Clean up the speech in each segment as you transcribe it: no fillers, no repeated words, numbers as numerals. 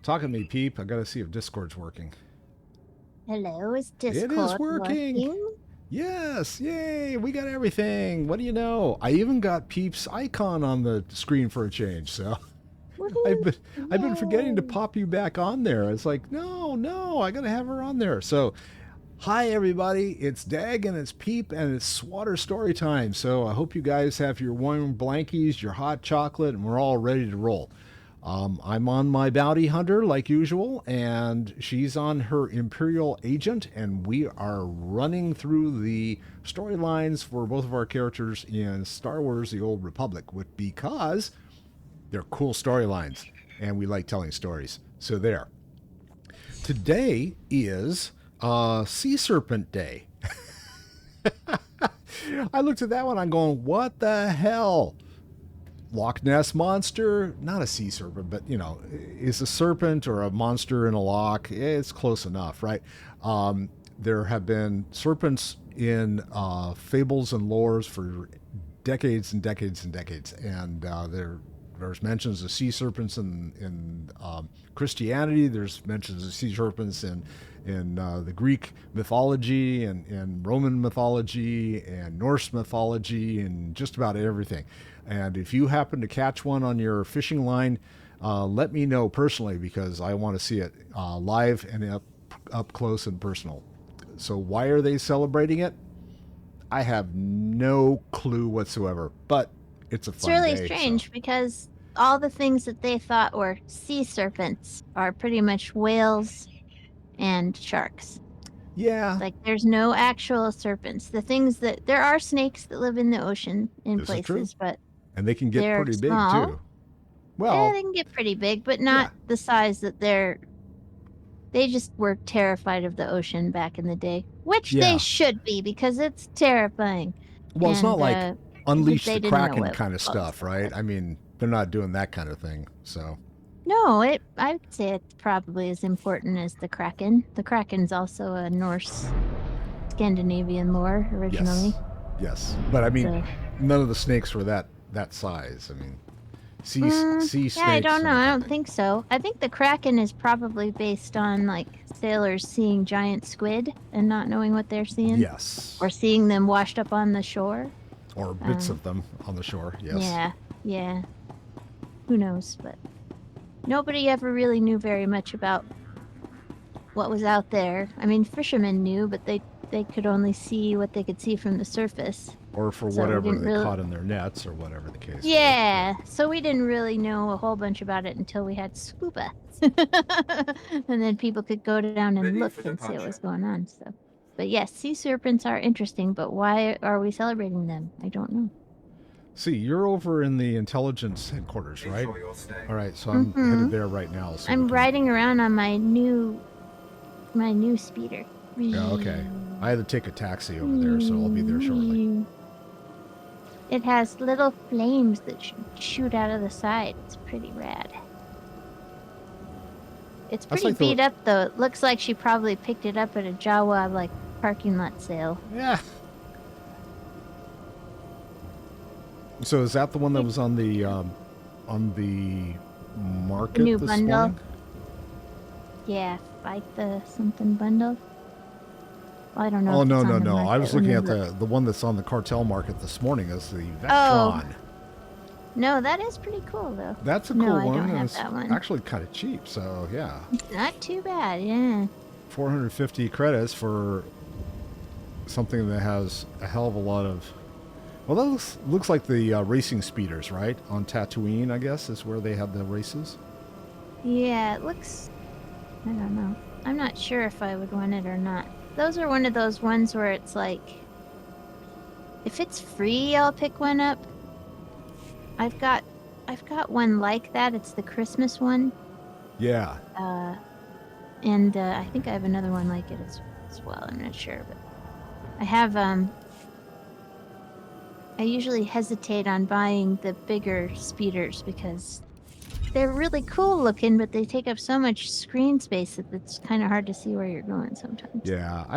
Talk to me, Peep. I gotta see if Discord's working. Hello, is It is Discord working! working? Yes! Yay! We got everything! What do you know? I even got Peep's icon on the screen for a change, so I've Woohoo! been I've been forgetting to Yay! pop you back on there. It's like, no, I gotta have her on there. So hi everybody, it's Dag and it's Peep and it's SWTOR story time. So I hope you guys have your warm blankies, your hot chocolate, and we're all ready to roll. I'm on my bounty hunter like usual, and she's on her Imperial agent, and we are running through the storylines for both of our characters in Star Wars: The Old Republic, because they're cool storylines, and we like telling stories. So there. Today is Sea Serpent Day. I looked at that one. I'm going, what the hell? Loch Ness monster, not a sea serpent, but is a serpent or a monster in a loch. It's close enough, right? There have been serpents in fables and lores for decades and decades and decades, and there's mentions of sea serpents in Christianity. There's mentions of sea serpents in the Greek mythology and Roman mythology and Norse mythology and just about everything. And if you happen to catch one on your fishing line, let me know personally, because I want to see it live and up close and personal. So why are they celebrating it? I have no clue whatsoever, but it's a It's fun really day. strange because all the things that they thought were sea serpents are pretty much whales and sharks. Yeah, Like there's no actual serpents. The things that there are snakes that live in the ocean in this is true. places, but And they can get they're pretty big small. too. Yeah, Well, they can get pretty big, but yeah. not the size that they just were terrified of the ocean back in the day, which they Yeah. should be because it's terrifying. Well, it's not And like but Unleash they the didn't know Kraken what kind of was stuff, right? I mean, they're not doing that kind of thing. So, No, I would say it's probably as important as the Kraken. The Kraken's also a Norse Scandinavian lore originally. yes. But I mean, So none of the snakes were that size. I mean, sea yeah, I snakes don't know. and I kind don't of thing. think so. I think the Kraken is probably based on like sailors seeing giant squid and not knowing what they're seeing, Yes. or seeing them washed up on the shore. Or bits of them on the shore. Yes. Yeah. Who knows? But nobody ever really knew very much about what was out there. I mean, fishermen knew, but they could only see what they could see from the surface. Or for So we whatever didn't they really. caught in their nets or whatever the case was. Yeah, so we didn't really know a whole bunch about it until we had scuba. And then people could go down and look and see what was going on. So, but yes, sea serpents are interesting, but why are we celebrating them? I don't know. See, you're over in the intelligence headquarters, right? All right, so I'm headed there right now. So I'm riding around on my new speeder. Yeah, okay. I had to take a taxi over there, so I'll be there shortly. It has little flames that shoot out of the side. It's pretty rad. It's pretty like beat up, though. It looks like she probably picked it up at a Jawa parking lot sale. Yeah. So is that the one that was on the market new this bundle? morning? Yeah, fight the something bundle. Well, I don't know. Oh no! I was looking at the one that's on the cartel market this morning as the Vectron. Oh. No, that is pretty cool though. That's a cool one. I don't have that one. Actually, kind of cheap. So yeah. Not too bad, yeah. 450 credits for something that has a hell of a lot of. Well, that looks like the racing speeders, right? On Tatooine, I guess, is where they have the races. Yeah, it looks. I don't know. I'm not sure if I would want it or not. Those are one of those ones where it's like, if it's free, I'll pick one up. I've got one like that. It's the Christmas one. Yeah. And I think I have another one like it as well. I'm not sure, but I have I usually hesitate on buying the bigger speeders because they're really cool looking, but they take up so much screen space that it's kind of hard to see where you're going sometimes. Yeah, I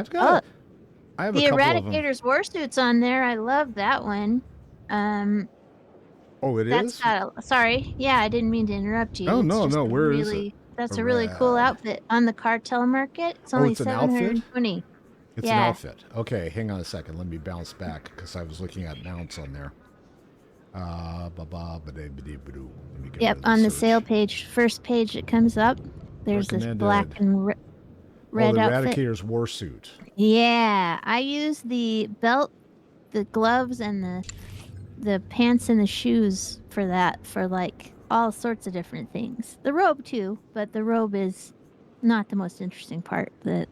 have the Eradicator's Warsuit's on there. I love that one. Oh, it is? Sorry. Yeah, I didn't mean to interrupt you. Oh, it's no. Where is it? That's a really cool Red. outfit on the cartel market. It's Oh, only it's an outfit? 720. It's an Yeah. outfit. Okay, hang on a second. Let me bounce back because I was looking at mounts on there. Let me get Yep, rid of the on the search. sale page, first page that comes up, there's this black Recommended. and Oh, red the outfit. Eradicator's war suit. Yeah, I use the belt, the gloves, and the pants and the shoes for that for like all sorts of different things. The robe too, but the robe is not the most interesting part. The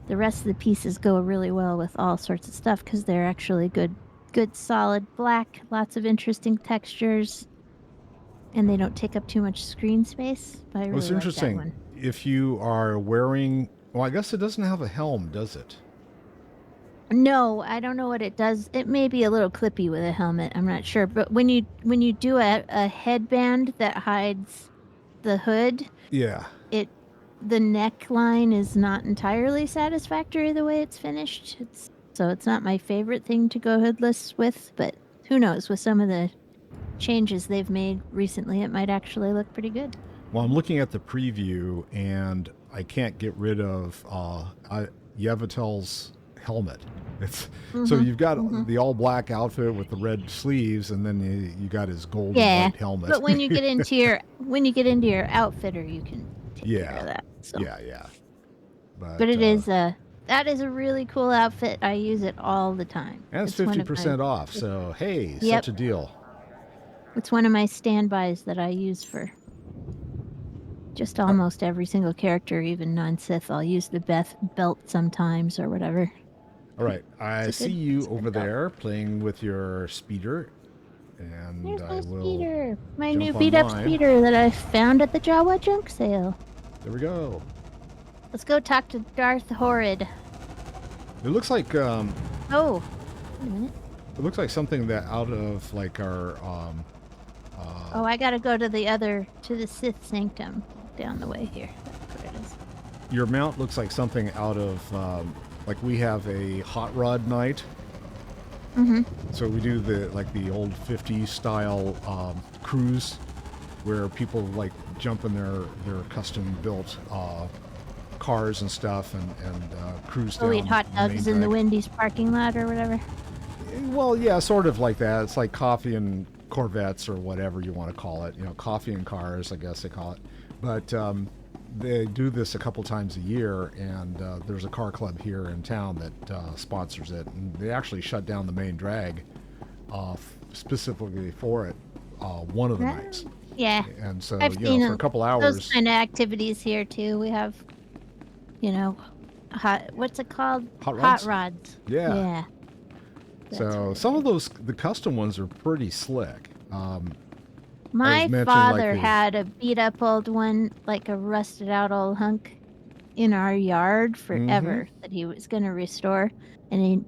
rest of the pieces go really well with all sorts of stuff because they're actually good solid black, lots of interesting textures, and they don't take up too much screen space. But I Well, it's really like that interesting. one. If you are wearing. Well, I guess it doesn't have a helm, does it? No, I don't know what it does. It may be a little clippy with a helmet. I'm not sure. But when you do a headband that hides the hood, Yeah. it the neckline is not entirely satisfactory the way it's finished. It's not my favorite thing to go hoodless with, but who knows, with some of the changes they've made recently, it might actually look pretty good. Well, I'm looking at the preview and I can't get rid of Yevatel's helmet. It's so Mhm. you've got Mhm. the all black outfit with the red sleeves, and then you got his gold and Yeah. white helmet. But when you get into your outfitter, you can take care Yeah, of that. So yeah. but But it is that is a really cool outfit. I use it all the time. and it's It's one of my 50% off. So hey, Yep. such a deal. It's one of my standbys that I use for just Uh, almost every single character, even non-Sith. I'll use the belt sometimes or whatever. all right, It's I a see good you it's a good over belt. there playing with your speeder, and Here's I my will speeder. My new jump on beat up mine. speeder that I found at the Jawa junk sale. There we go. Let's go talk to Darth Horrid. It looks like Oh, wait a minute. it looks like something that out of like our Oh, I gotta go to the Sith Sanctum down the way here. That's what it is. your mount looks like something out of like we have a hot rod night. Mm-hmm. So we do the old 50s style cruise where people like jump in their custom built cars and stuff and cruise Go eat down hot the main dogs in the drag. Wendy's parking lot or whatever. Well, yeah, sort of like that. It's like coffee and Corvettes or whatever you want to call it. You know, coffee and cars, I guess they call it. But they do this a couple times a year, and there's a car club here in town that sponsors it. And they actually shut down the main drag specifically for it one of the nights. Yeah, And so, I've seen for a couple those hours, kind of activities here too. We have, you know, what's it called? hot Hot rods. rods. Yeah. Yeah. That's So what it some of is. the custom ones are pretty slick. I was My mentioning like father the had a beat up old one, like a rusted out old hunk in our yard mm-hmm. forever that he was going to restore. And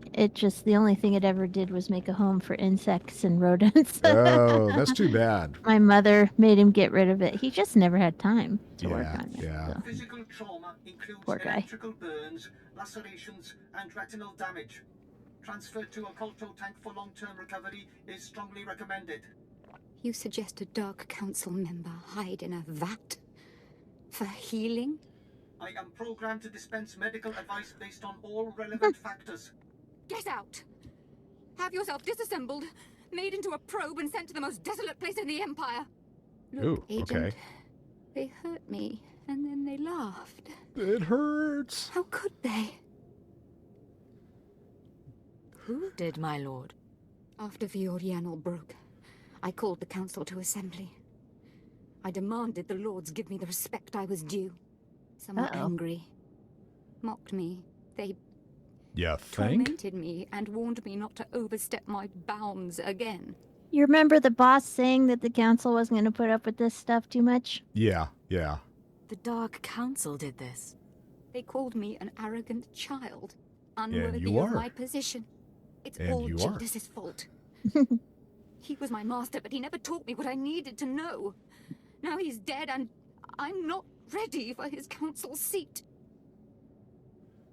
the only thing it ever did was make a home for insects and rodents. Oh, that's too bad. My mother made him get rid of it. He just never had time to work Yeah, on it. yeah. So, Physical trauma includes poor guy. electrical burns, lacerations, and retinal damage. Transfer to a cultural tank for long-term recovery is strongly recommended. You suggest a Dark Council member hide in a vat? For healing? I am programmed to dispense medical advice based on all relevant factors. Get out! Have yourself disassembled, made into a probe, and sent to the most desolate place in the Empire. Look, Ooh, Agent, okay. they hurt me, and then they laughed. It hurts. How could they? Who did, my lord? After Viorianal broke, I called the council to assembly. I demanded the lords give me the respect I was due. Some were angry, mocked me. They You think? tormented me and warned me not to overstep my bounds again. You remember the boss saying that the council wasn't going to put up with this stuff too much? Yeah. The Dark Council did this. They called me an arrogant child, And unworthy you of are. my position. It's And all you are. Jadis's fault. He was my master, but he never taught me what I needed to know. Now he's dead, and I'm not ready for his council seat.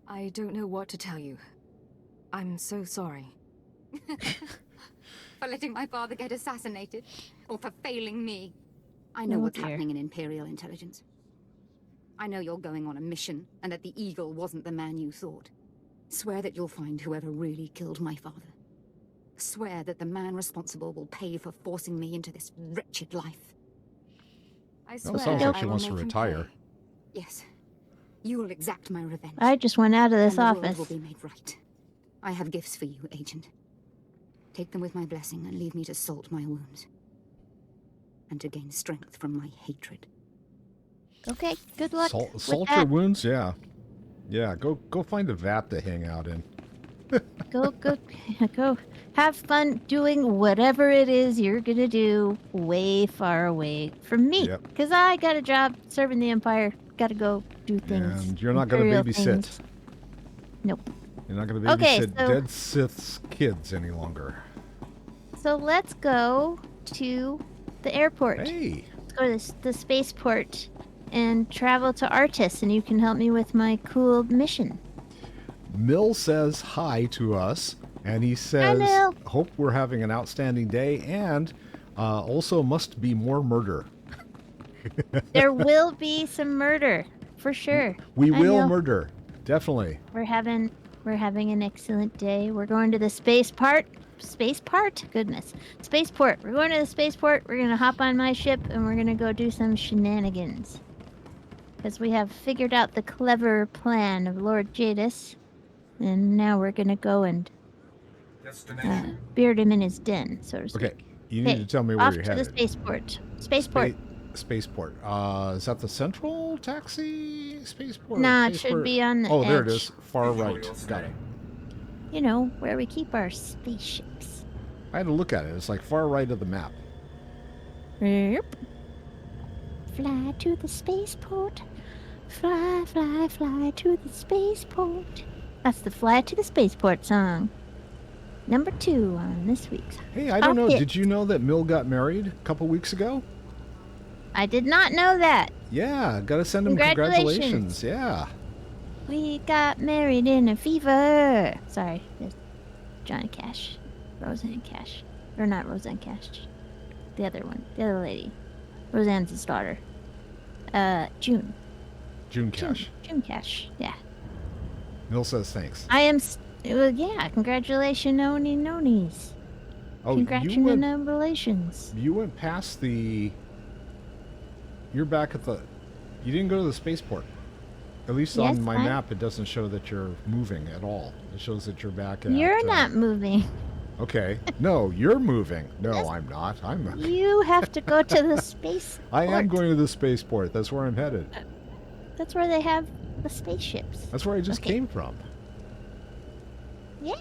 I don't know what to tell you. I'm so sorry. For letting my father get assassinated, or for failing me. I know what's dear. happening in Imperial intelligence. I know you're going on a mission, and that the Eagle wasn't the man you thought. Swear that you'll find whoever really killed my father. Swear that the man responsible will pay for forcing me into this wretched life. I Well, swear it sounds like I she will wants to make him retire. pay. Yes. You will exact my revenge. I just went out of this and the world office. will be made right. I have gifts for you, Agent. Take them with my blessing and leave me to salt my wounds. And to gain strength from my hatred. Okay, good luck. Salt your wounds? Yeah. Yeah, go find a vat to hang out in. Go. Have fun doing whatever it is you're gonna do way far away from me. Yep. Because I got a job serving the Empire. Gotta go do things. And you're not going to Imperial babysit. things. Nope. You're not going to Okay, babysit so- dead Sith's kids any longer. So let's go to the airport. Hey! Let's go to the spaceport and travel to Artis, and you can help me with my cool mission. Mill says hi to us, and he says, Mill. hope we're having an outstanding day, and also must be more murder. There will be some murder, for sure. We I will know. murder. Definitely. We're having an excellent day. We're going to the spaceport. Goodness. Spaceport. We're going to the spaceport. We're going to hop on my ship and we're going to go do some shenanigans. Because we have figured out the clever plan of Lord Jadis. And now we're going to go and beard him in his den, so to speak. Okay, you need Okay, to tell me where off you're to headed. the spaceport. Spaceport. Spaceport. Is that the central taxi spaceport? Nah, it should Spaceport? be on the Oh, there it edge. is. Far right. Got it. You know, where we keep our spaceships. I had to look at it. It's like far right of the map. Yep. Fly to the spaceport. Fly, fly, fly to the spaceport. That's the Fly to the Spaceport song. Number 2 on this week's. Hey, I don't know. hit. Did you know that Mill got married a couple weeks ago? I did not know that. Yeah, gotta send him Congratulations. congratulations. Yeah. We got married in a fever. Sorry, there's Johnny Cash. Roseanne Cash. Or not Roseanne Cash. The other one. The other lady. Roseanne's his daughter. June. June Cash. June Cash. Yeah. Mill says thanks. I am... yeah, congratulations, nonies. Oh, Congratulations. you went past the... You're back at the... You didn't go to the spaceport. At least Yes, on my I- map, it doesn't show that you're moving at all. It shows that you're back at... You're not moving. Okay. No, you're moving. No, I'm not. You have to go to the space. I am port. going to the spaceport. That's where I'm headed. That's where they have the spaceships. That's where I just Okay. came from. Yeah.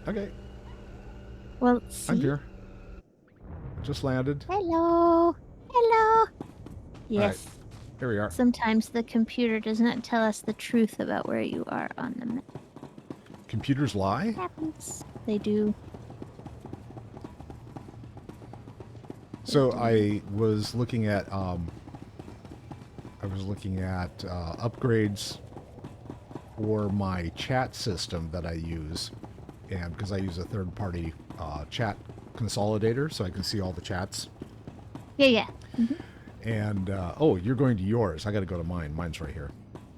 Okay. Well, see? I'm here. Just landed. Hello. Yes. Here we are. Sometimes the computer does not tell us the truth about where you are on the map. Computers lie? Happens. They do. So I was looking at upgrades for my chat system that I use, and because I use a third-party chat consolidator, so I can see all the chats. Yeah. And oh, you're going to yours. I got to go to mine. Mine's right here.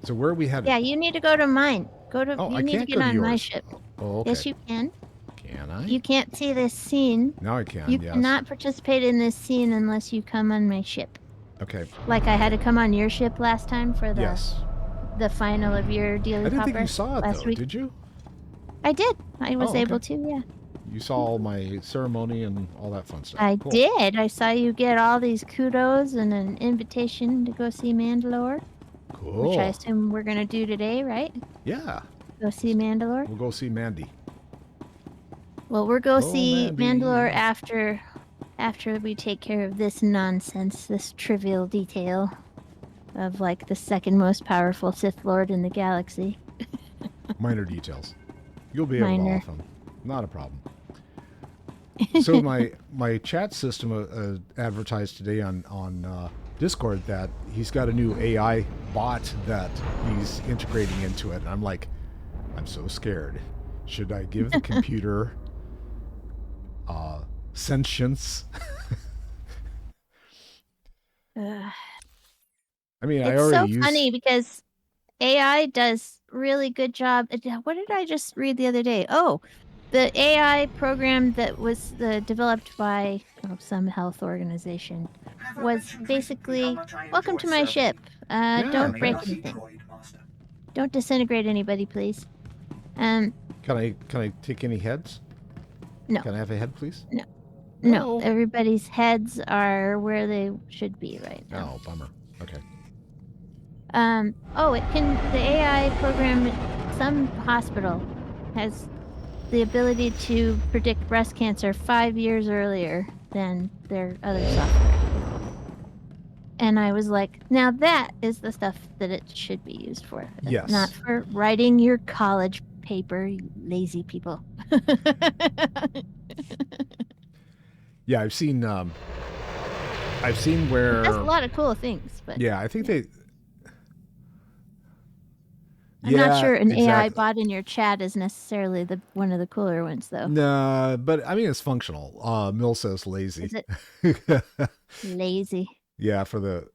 So where are we headed? Yeah, you need to go to mine. Oh, You I need can't to get go to on my yours. ship. Oh, okay. Yes, you can. Can I? You can't see this scene. Now I can. You Yes. cannot participate in this scene unless you come on my ship. Okay. Like I had to come on your ship last time for the Yes. the final of your Dealy I didn't think Popper you saw it last though. week. Did you? I did. I was okay. able to, yeah. You saw all my ceremony and all that fun stuff. I Cool. did. I saw you get all these kudos and an invitation to go see Mandalore, Cool. which I assume we're going to do today, right? Yeah. Go see Mandalore? We'll go see Mandy. Well, we'll go Oh, see Mandy. Mandalore after we take care of this nonsense, this trivial detail of like the second most powerful Sith Lord in the galaxy. Minor details. You'll be able Minor. to off them. Not a problem. So my chat system advertised today on Discord that he's got a new AI bot that he's integrating into it. And I'm like, I'm so scared. Should I give the computer sentience? Ugh. I mean, I It's already so use. funny because AI does really good job. What did I just read the other day? Oh, the AI program that was developed by some health organization Have I was mentioned recently how basically, much I welcome enjoy to my serving ship. Yeah, Don't break nice. anything. droid, Master? Don't disintegrate anybody, please. Can I take any heads? No, Can I have a head, please? no, no. No. Everybody's heads are where they should be right now. Oh, bummer. Okay. The AI program at some hospital has the ability to predict breast cancer 5 years earlier than their other software. And I was like, now that is the stuff that it should be used for. Yes. Not for writing your college paper, you lazy people. Yeah, I've seen where. It does a lot of cool things, but Yeah, I think they. I'm not sure an AI exactly. bot in your chat is necessarily one of the cooler ones, though. No, but I mean it's functional. Mill says lazy. Is it lazy? Yeah, for the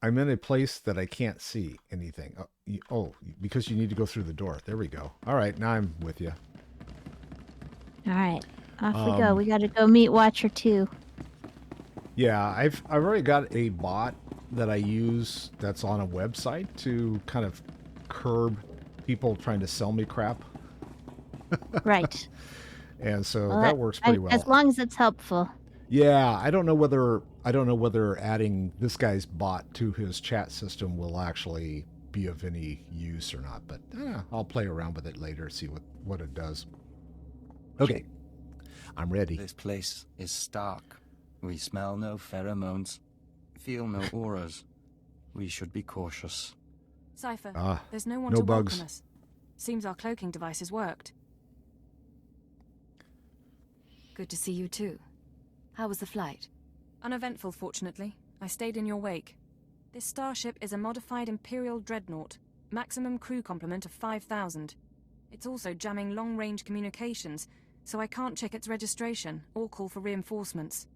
I'm in a place that I can't see anything. Because you need to go through the door. There we go. All right, now I'm with you. All right, off we go. We got to go meet Watcher 2. Yeah, I've already got a bot that I use that's on a website to kind of curb people trying to sell me crap. Right. And so that works pretty well. As long as it's helpful. Yeah, I don't know whether adding this guy's bot to his chat system will actually be of any use or not, but I'll play around with it later, see what it does. Okay, I'm ready. This place is stark. We smell no pheromones, feel no auras. We should be cautious. Cypher, there's no one no to bugs. welcome us. Seems our cloaking devices worked. Good to see you too. How was the flight? Uneventful, fortunately. I stayed in your wake. This starship is a modified Imperial dreadnought. Maximum crew complement of 5,000. It's also jamming long-range communications, so I can't check its registration or call for reinforcements.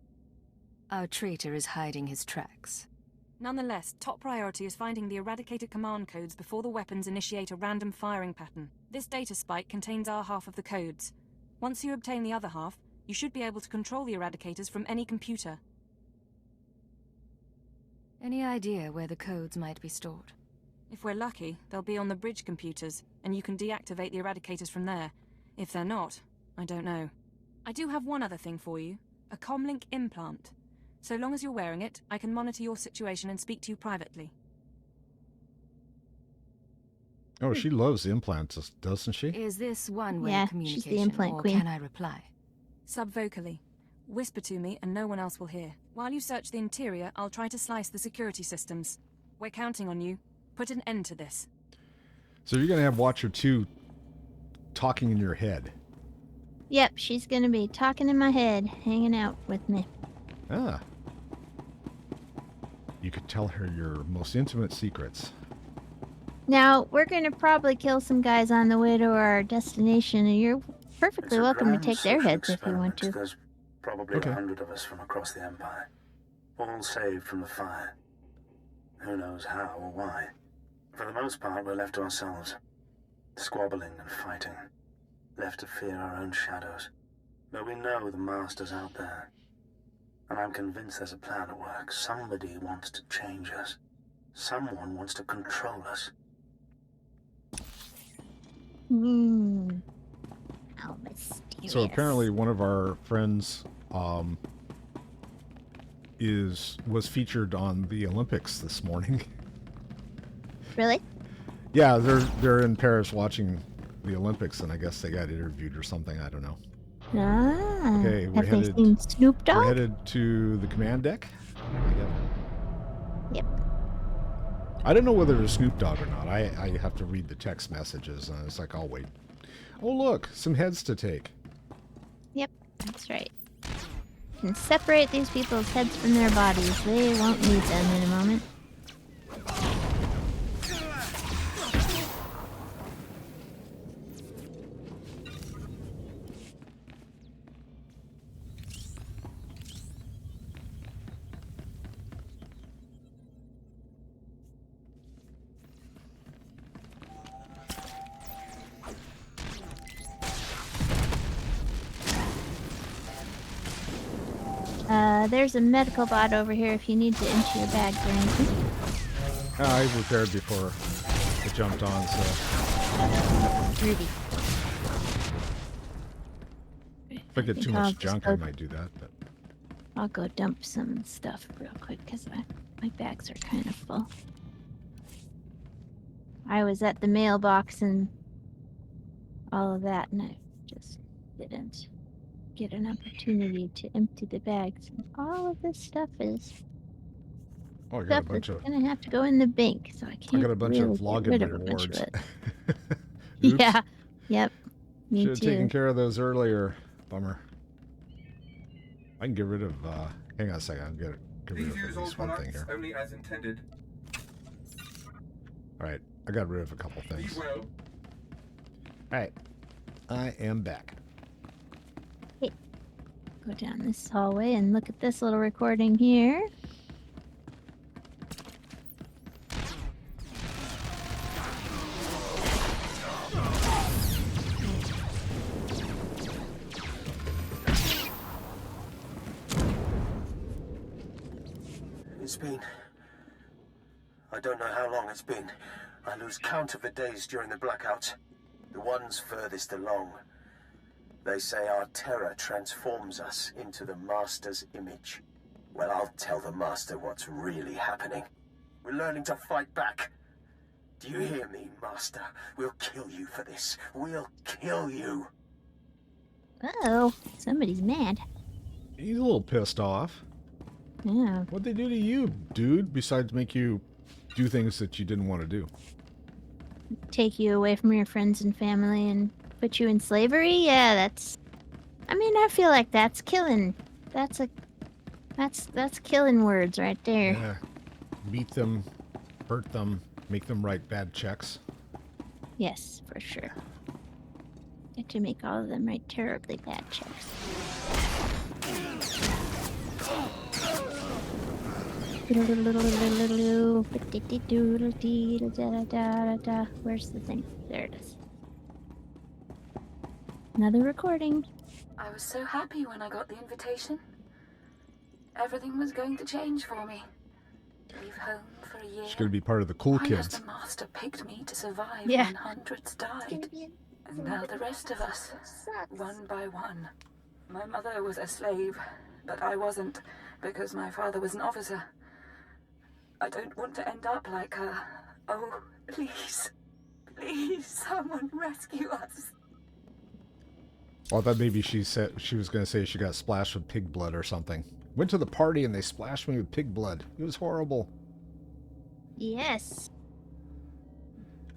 Our traitor is hiding his tracks. Nonetheless, top priority is finding the eradicated command codes before the weapons initiate a random firing pattern. This data spike contains our half of the codes. Once you obtain the other half, you should be able to control the eradicators from any computer. Any idea where the codes might be stored? If we're lucky, they'll be on the bridge computers, and you can deactivate the eradicators from there. If they're not, I don't know. I do have one other thing for you. A comlink implant. So long as you're wearing it, I can monitor your situation and speak to you privately. Oh, she loves implants, doesn't she? Is this one-way Yeah, communication, she's the implant or queen. can I reply? Subvocally. Whisper to me and no one else will hear. While you search the interior, I'll try to slice the security systems. We're counting on you. Put an end to this. So you're going to have Watcher 2 talking in your head. Yep, she's gonna be talking in my head, hanging out with me. Ah. You could tell her your most intimate secrets. Now, we're gonna probably kill some guys on the way to our destination, and you're perfectly welcome to take their heads if you want to. There's probably 100 of us from across the Empire, all saved from the fire. Who knows how or why. For the most part, we're left to ourselves, squabbling and fighting, left to fear our own shadows. But we know the Master's out there, and I'm convinced there's a plan at work. Somebody wants to change us. Someone wants to control us. How mysterious. So apparently one of our friends was featured on the Olympics this morning. Really? Yeah, they're in Paris watching the Olympics, and I guess they got interviewed or something. I don't know. Ah. Okay, Have they seen Snoop Dogg? We're headed to the command deck. Yep. I don't know whether it's Snoop Dogg or not. I have to read the text messages, and it's like, I'll wait. Oh, look, some heads to take. Yep, that's right. And separate these people's heads from their bodies. They won't need them in a moment. There's a medical bot over here if you need to empty your bags or anything. I repaired before it jumped on, so. Rudy. If I get too much junk, I might do that. But I'll go dump some stuff real quick because my bags are kind of full. I was at the mailbox and all of that, and I just didn't get an opportunity to empty the bags. And all of this stuff is I got a stuff bunch that's of. gonna have to go in the bank, so I can't. I got a bunch really of get login rid of a bunch of rewards. it. Oops. Yeah. Yep. Me Should have too. taken care of those earlier. Bummer. I can get rid of. Hang on a second. I'll get rid of at least one thing here. Only as intended. All right. I got rid of a couple things. All right. I am back. Go down this hallway and look at this little recording here. It's been... I don't know how long it's been. I lose count of the days during the blackouts. The ones furthest along. They say our terror transforms us into the Master's image. Well, I'll tell the Master what's really happening. We're learning to fight back. Do you hear me, Master? We'll kill you for this. We'll kill you. Uh-oh. Somebody's mad. He's a little pissed off. Yeah. What'd they do to you, dude, besides make you do things that you didn't want to do? Take you away from your friends and family and put you in slavery? Yeah, that's... I mean, I feel like that's killing. That's killing words right there. Yeah. Beat them, hurt them, make them write bad checks. Yes, for sure. Get to make all of them write terribly bad checks. Where's the thing? There it is. Another recording. I was so happy when I got the invitation. Everything was going to change for me. To leave home for a year. She's going to be part of the cool Why kids. has the Master picked me to survive Yeah. when hundreds died? And now the rest of us, one by one. My mother was a slave, but I wasn't, because my father was an officer. I don't want to end up like her. Oh, please. Please, someone rescue us. Well, I thought maybe she said she was going to say she got splashed with pig blood or something. Went to the party and they splashed me with pig blood. It was horrible. Yes.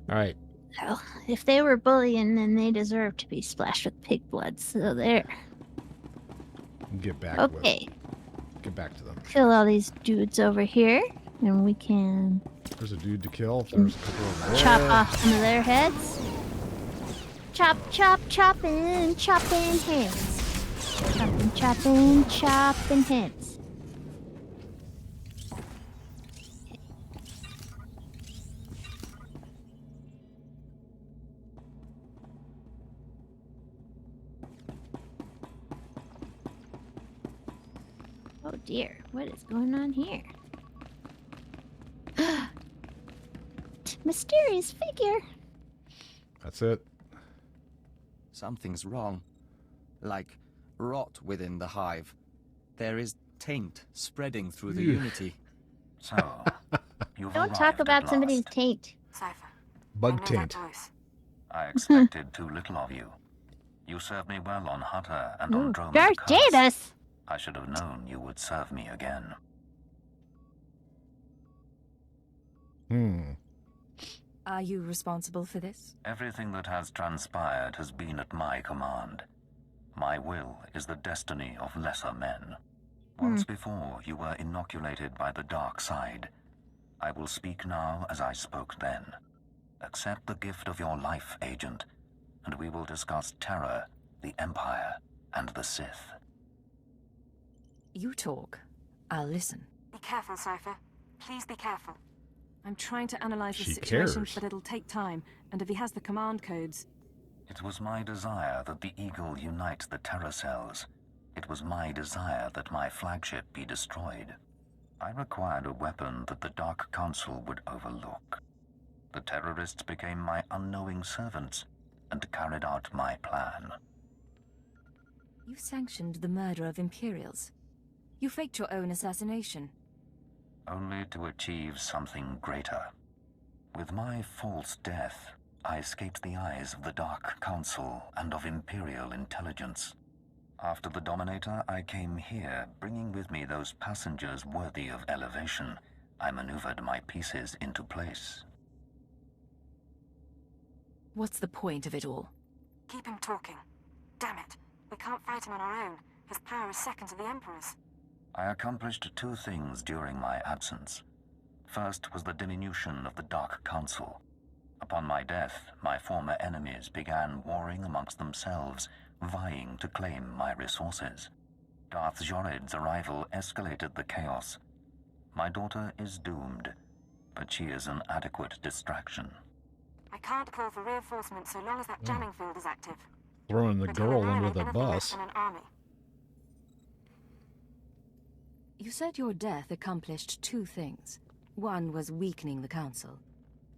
All right. Well, if they were bullying, then they deserve to be splashed with pig blood. So there. Get back. Okay. Get back to them. Kill all these dudes over here, and we can. There's a dude to kill. There's a couple of there. Chop off some of their heads. Chop, chop, chopping, chopping heads. Chopping, chopping, chopping heads. Oh dear, what is going on here? Mysterious figure. That's it. Something's wrong. Like rot within the hive. There is taint spreading through the unity. So, you've Don't arrived talk about at somebody's last. taint. Cypher. Bug taint. I expected too little of you. You served me well on Hutter and on Drome. Darth Jadus! I should have known you would serve me again. Are you responsible for this? Everything that has transpired has been at my command. My will is the destiny of lesser men. Once before, you were inoculated by the dark side. I will speak now as I spoke then. Accept the gift of your life, Agent, and we will discuss terror, the Empire, and the Sith. You talk. I'll listen. Be careful, Cypher. Please be careful. I'm trying to analyze the She situation, cares. but it'll take time. And if he has the command codes... It was my desire that the Eagle unite the terror cells. It was my desire that my flagship be destroyed. I required a weapon that the Dark Council would overlook. The terrorists became my unknowing servants and carried out my plan. You sanctioned the murder of Imperials. You faked your own assassination. Only to achieve something greater. With my false death, I escaped the eyes of the Dark Council and of Imperial intelligence. After the Dominator, I came here, bringing with me those passengers worthy of elevation. I maneuvered my pieces into place. What's the point of it all? Keep him talking. Damn it. We can't fight him on our own. His power is second to the Emperor's. I accomplished two things during my absence. First was the diminution of the Dark Council. Upon my death, my former enemies began warring amongst themselves, vying to claim my resources. Darth Jored's arrival escalated the chaos. My daughter is doomed, but she is an adequate distraction. I can't call for reinforcements so long as that jamming field is active. Throwing the But girl he'll under annihilate the anything less bus. than an army. You said your death accomplished two things. One was weakening the Council.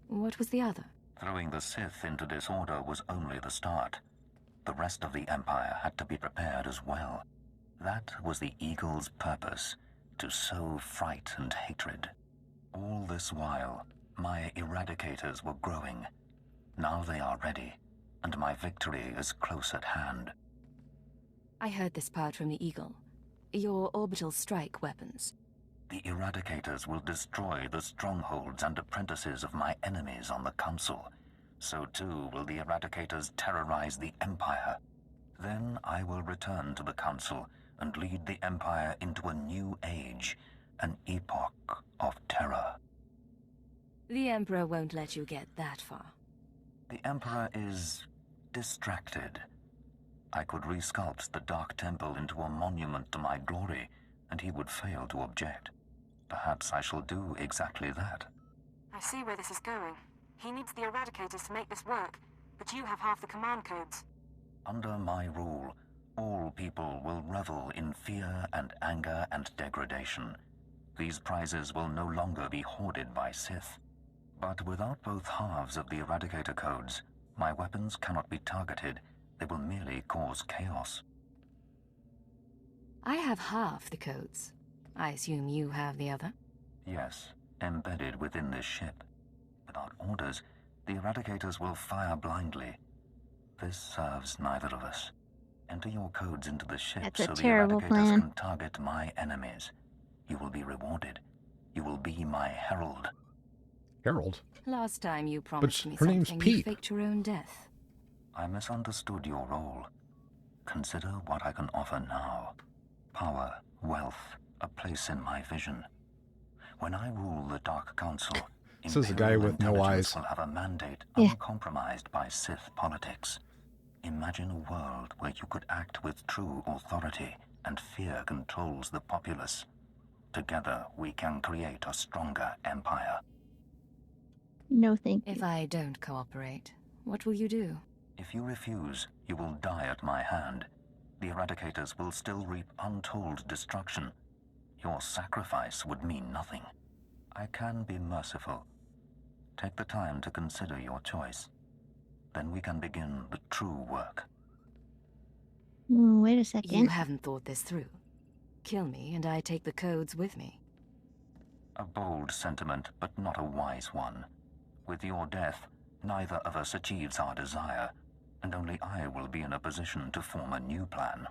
What was the other? Throwing the Sith into disorder was only the start. The rest of the Empire had to be prepared as well. That was the Eagle's purpose, to sow fright and hatred. All this while, my Eradicators were growing. Now they are ready, and my victory is close at hand. I heard this part from the Eagle. Your orbital strike weapons. The Eradicators will destroy the strongholds and apprentices of my enemies on the Council. So too will the Eradicators terrorize the Empire. Then I will return to the Council and lead the Empire into a new age, an epoch of terror. The Emperor won't let you get that far. The Emperor is distracted. I could resculpt the Dark Temple into a monument to my glory, and he would fail to object. Perhaps I shall do exactly that. I see where this is going. He needs the Eradicators to make this work, but you have half the command codes. Under my rule, all people will revel in fear and anger and degradation. These prizes will no longer be hoarded by Sith. But without both halves of the Eradicator codes, my weapons cannot be targeted. They will merely cause chaos. I have half the codes. I assume you have the other? Yes, embedded within this ship. Without orders, the Eradicators will fire blindly. This serves neither of us. Enter your codes into the ship That's a so the terrible Eradicators plan. can target my enemies. You will be rewarded. You will be my herald. Herald? Last time you promised me her name's something, you Peep. faked your own death. I misunderstood your role. Consider what I can offer now. Power, wealth, a place in my vision. When I rule the Dark Council, Says the guy Imperial with no intelligence eyes. will have a mandate Yeah. uncompromised by Sith politics. Imagine a world where you could act with true authority and fear controls the populace. Together, we can create a stronger empire. No, thank you. If I don't cooperate, what will you do? If you refuse, you will die at my hand. The Eradicators will still reap untold destruction. Your sacrifice would mean nothing. I can be merciful. Take the time to consider your choice. Then we can begin the true work. Wait a You second. haven't thought this through. Kill me, and I take the codes with me. A bold sentiment, but not a wise one. With your death, neither of us achieves our desire, and only I will be in a position to form a new plan.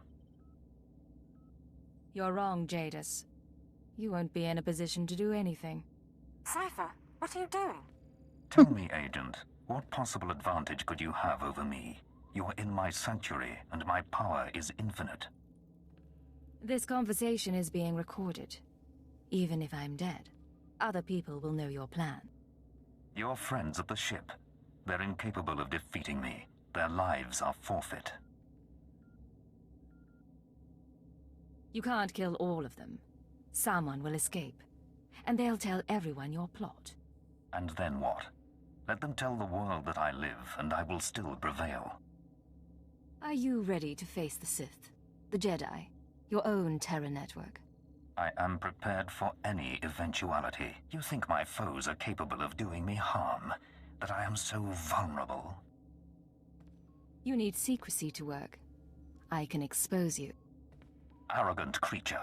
You're wrong, Jadis. You won't be in a position to do anything. Cypher, what are you doing? Tell me, Agent, what possible advantage could you have over me? You're in my sanctuary, and my power is infinite. This conversation is being recorded. Even if I'm dead, other people will know your plan. You're friends of the ship. They're incapable of defeating me. Their lives are forfeit. You can't kill all of them. Someone will escape, and they'll tell everyone your plot. And then what? Let them tell the world that I live, and I will still prevail. Are you ready to face the Sith, the Jedi, Your own terror network. I am prepared for any eventuality. You think my foes are capable of doing me harm? That I am so vulnerable? You need secrecy to work. I can expose you. Arrogant creature.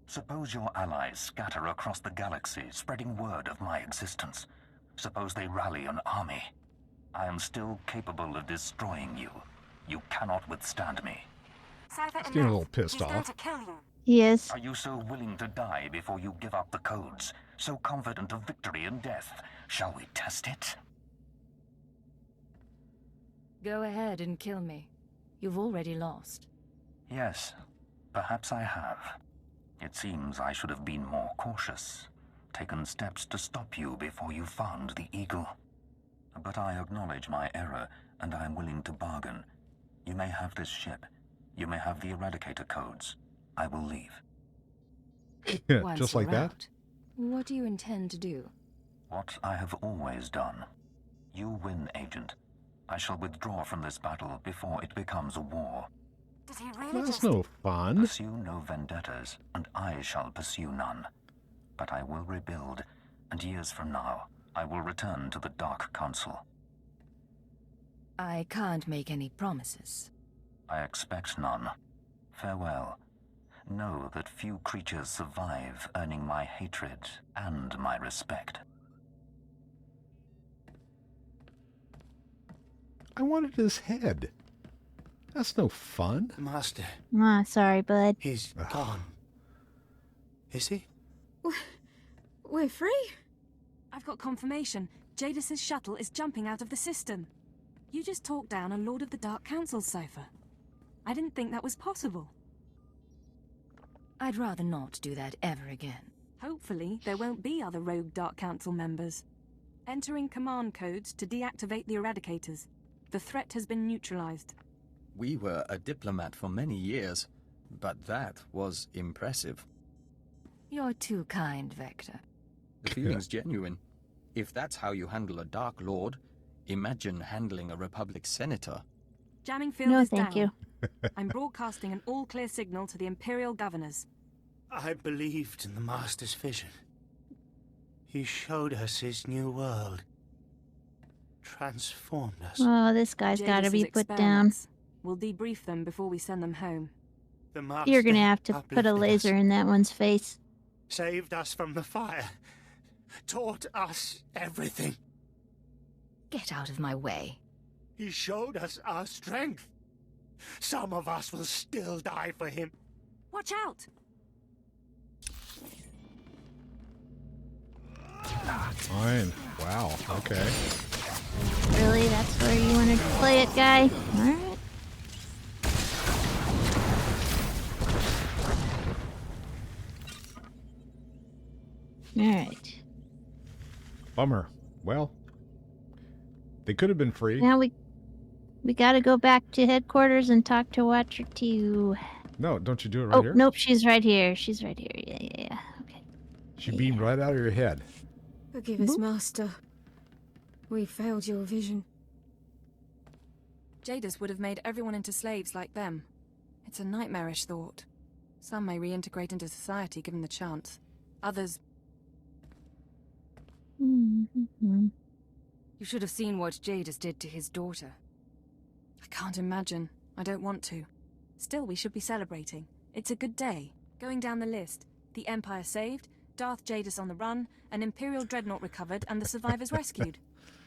Suppose your allies scatter across the galaxy, spreading word of my existence. Suppose they rally an army. I am still capable of destroying you. You cannot withstand me. He's getting a little pissed off. He is. Are you so willing to die before you give up the codes? So confident of victory and death? Shall we test it? Go ahead and kill me. You've already lost. Yes, perhaps I have. It seems I should have been more cautious, taken steps to stop you before you found the eagle. But I acknowledge my error, and I am willing to bargain. You may have this ship. You may have the Eradicator codes. I will leave. Yeah, just like that? Out, what do you intend to do? What I have always done. You win, Agent. I shall withdraw from this battle before it becomes a war. Did he really That's no fun. Pursue no vendettas, and I shall pursue none. But I will rebuild, and years from now, I will return to the Dark Council. I can't make any promises. I expect none. Farewell. Know that few creatures survive earning my hatred and my respect. I wanted his head. That's no fun. Master, Ah, sorry, bud. he's gone. Is he? We're free? I've got confirmation. Jadis's shuttle is jumping out of the system. You just talked down a Lord of the Dark Council's cipher. I didn't think that was possible. I'd rather not do that ever again. Hopefully, there won't be other rogue Dark Council members. Entering command codes to deactivate the Eradicators. The threat has been neutralized. We were a diplomat for many years, but that was impressive. You're too kind, Vector. The feeling's genuine. If that's how you handle a Dark Lord, imagine handling a Republic senator. Jamming field No, is thank down. you. I'm broadcasting an all-clear signal to the Imperial governors. I believed in the Master's vision. He showed us his new world. Transformed us. Oh, this guy's got to Jadis's be put down. experiments. We'll debrief them before we send them home. The Master You're gonna have to put a uplifted laser us, in that one's face. saved us from the fire, taught us everything. Get out of my way. He showed us our strength. Some of us will still die for him. Watch out! Fine. Wow. Okay. Really? That's where you wanted to play it, guy? Alright. Alright. Bummer. Well, they could have been free. Now we gotta go back to headquarters and talk to Watcher 2. No, don't you do it right here? Nope, she's right here. She's right here. Yeah. Okay. She beamed right out of your head. Forgive us, Master. We failed your vision. Jadis would have made everyone into slaves like them. It's a nightmarish thought. Some may reintegrate into society given the chance. Others... Mm-hmm. You should have seen what Jadis did to his daughter. I can't imagine. I don't want to. Still, we should be celebrating. It's a good day. Going down the list. The Empire saved, Darth Jadis on the run, an Imperial dreadnought recovered, and the survivors rescued.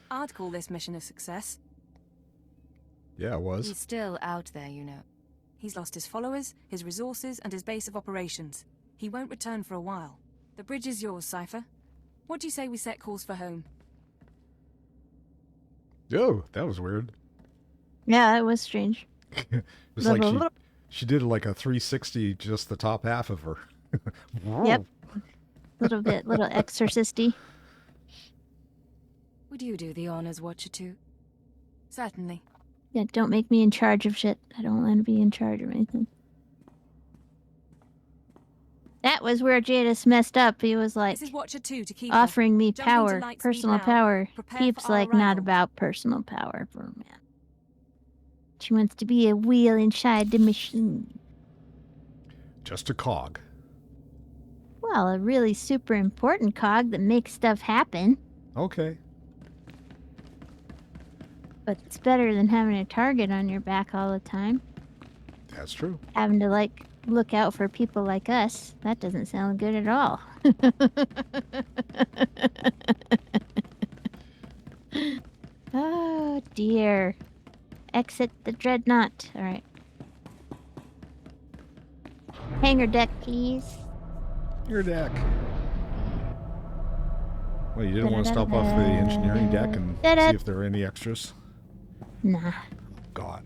I'd call this mission a success. Yeah, it was. He's still out there, you know. He's lost his followers, his resources, and his base of operations. He won't return for a while. The bridge is yours, Cypher. What do you say we set course for home? Oh, that was weird. Yeah, it was strange. It was like she did like a 360, just the top half of her. Yep. Little exorcisty. Would you do the honors, Watcher 2? Certainly. Yeah, don't make me in charge of shit. I don't want to be in charge of anything. That was where Jadis messed up. He was like This is Watcher 2 to keep offering me Jump into power, light speed personal now. power. Prepare Peep's for our like not arrival. about personal power for a man. She wants to be a wheel inside the machine. Just a cog. Well, a really super important cog that makes stuff happen. Okay. But it's better than having a target on your back all the time. That's true. Having to, like, look out for people like us. That doesn't sound good at all. Oh, dear. Exit the dreadnought. All right. Hangar deck, please. Hangar deck. Well, you didn't want to stop off the engineering deck and see if there were any extras? Nah. God.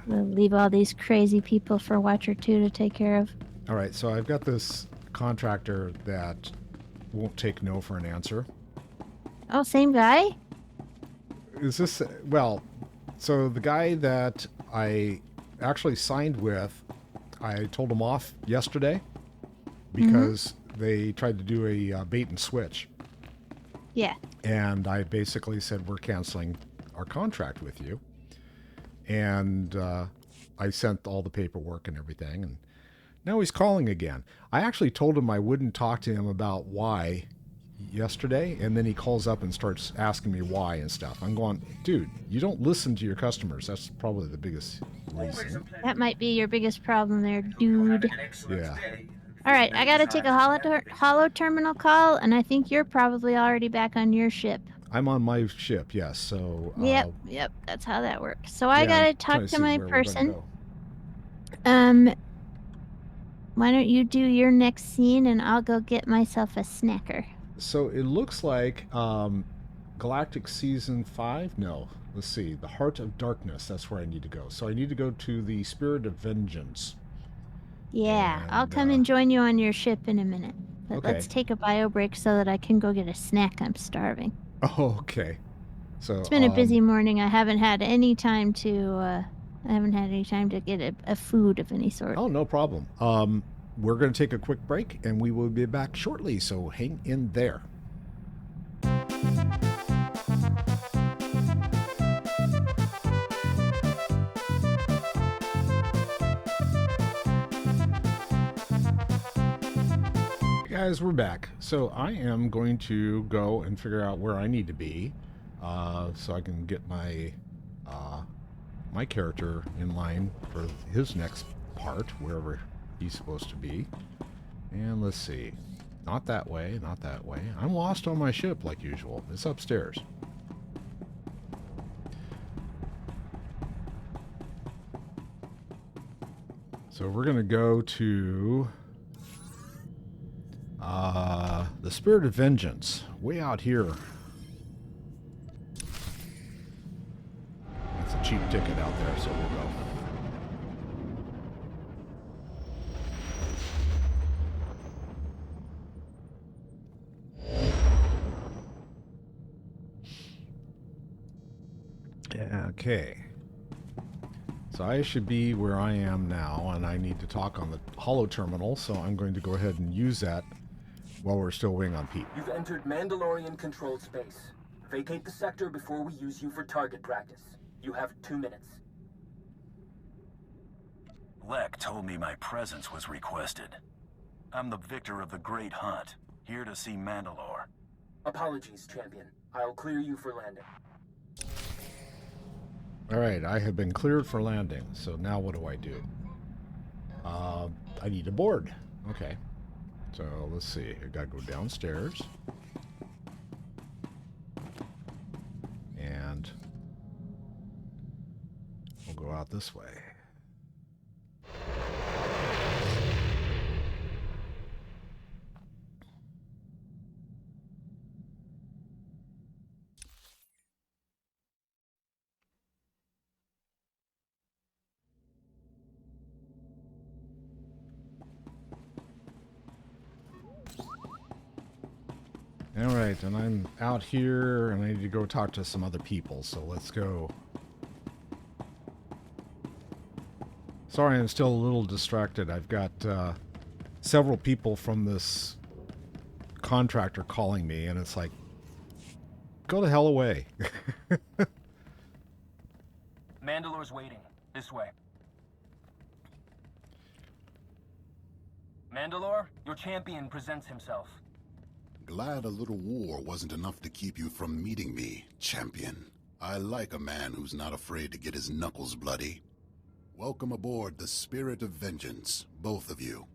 We'll leave all these crazy people for Watcher 2 to take care of. All right, so I've got this contractor that won't take no for an answer. Oh, same guy? Is this... Well, so the guy that I actually signed with, I told him off yesterday because they tried to do a bait and switch. Yeah. And I basically said, we're canceling our contract with you. And I sent all the paperwork and everything. And now he's calling again. I actually told him I wouldn't talk to him about why yesterday. And then he calls up and starts asking me why and stuff. I'm going, dude, you don't listen to your customers. That's probably the biggest reason. That might be your biggest problem there, dude. Yeah. All right, I got to take a holo terminal call, and I think you're probably already back on your ship. I'm on my ship, yes. So. Yep, that's how that works. So I gotta talk to my person. Why don't you do your next scene, and I'll go get myself a snacker. So it looks like Galactic Season 5? No. Let's see. The Heart of Darkness. That's where I need to go. So I need to go to the Spirit of Vengeance. Yeah, and, I'll come and join you on your ship in a minute. But okay. Let's take a bio break so that I can go get a snack. I'm starving. Oh, okay. So it's been a busy morning. I haven't had any time to get a food of any sort. Oh, no problem. We're going to take a quick break, and we will be back shortly, so hang in there. Guys, we're back. So I am going to go and figure out where I need to be so I can get my my character in line for his next part, wherever he's supposed to be. And let's see. Not that way, not that way. I'm lost on my ship like usual. It's upstairs. So we're going to go to the Spirit of Vengeance, way out here. That's a cheap ticket out there, so we'll go. Okay. So I should be where I am now, and I need to talk on the holo terminal, so I'm going to go ahead and use that while we're still waiting on Pete. You've entered Mandalorian-controlled space. Vacate the sector before we use you for target practice. You have 2 minutes. Lek told me my presence was requested. I'm the victor of the Great Hunt, here to see Mandalore. Apologies, Champion. I'll clear you for landing. Alright, I have been cleared for landing, so now what do I do? I need to board. Okay. So, let's see. I gotta go downstairs. And we'll go out this way. Alright, and I'm out here, and I need to go talk to some other people, so let's go. Sorry, I'm still a little distracted. I've got several people from this contractor calling me, and it's like, go the hell away. Mandalore's waiting. This way. Mandalore, your champion presents himself. Glad a little war wasn't enough to keep you from meeting me, champion. I like a man who's not afraid to get his knuckles bloody. Welcome aboard the Spirit of Vengeance, both of you.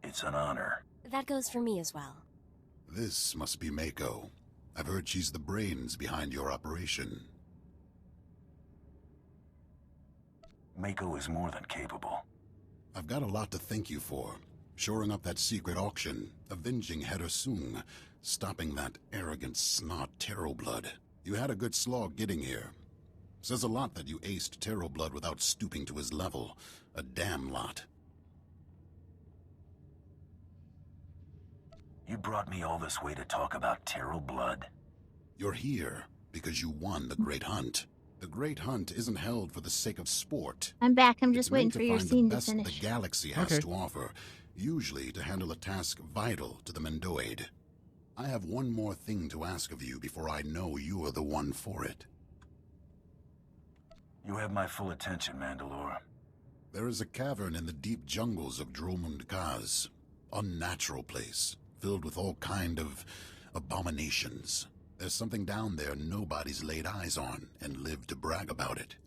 It's an honor. That goes for me as well. This must be Mako. I've heard she's the brains behind your operation. Mako is more than capable. I've got a lot to thank you for. Shoring up that secret auction, avenging Header Sung, stopping that arrogant snot Terroblood. You had a good slog getting here. Says a lot that you aced Terroblood without stooping to his level. A damn lot. You brought me all this way to talk about Terroblood? You're here because you won the Great Hunt. The Great Hunt isn't held for the sake of sport. I'm back. I'm just It's waiting meant for to your find scene the to best finish. the galaxy has to offer, usually to handle a task vital to the Mendoid. I have one more thing to ask of you before I know you are the one for it. You have my full attention, Mandalore. There is a cavern in the deep jungles of Dromund Kaz. Unnatural place, filled with all kind of abominations. There's something down there nobody's laid eyes on and lived to brag about it.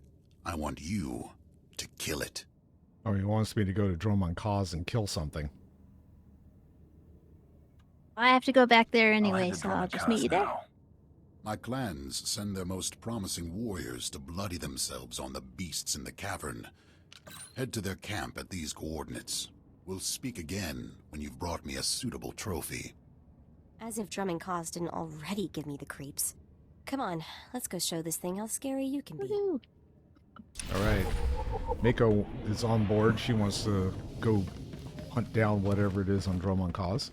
I want you to kill it. Oh, he wants me to go to Dromund Kaz and kill something. I have to go back there anyway, so I'll just meet you there. My clans send their most promising warriors to bloody themselves on the beasts in the cavern. Head to their camp at these coordinates. We'll speak again when you've brought me a suitable trophy. As if drumming cause didn't already give me the creeps. Come on, let's go show this thing how scary you can be. All right. Mako is on board. She wants to go hunt down whatever it is on Dromund Kaz.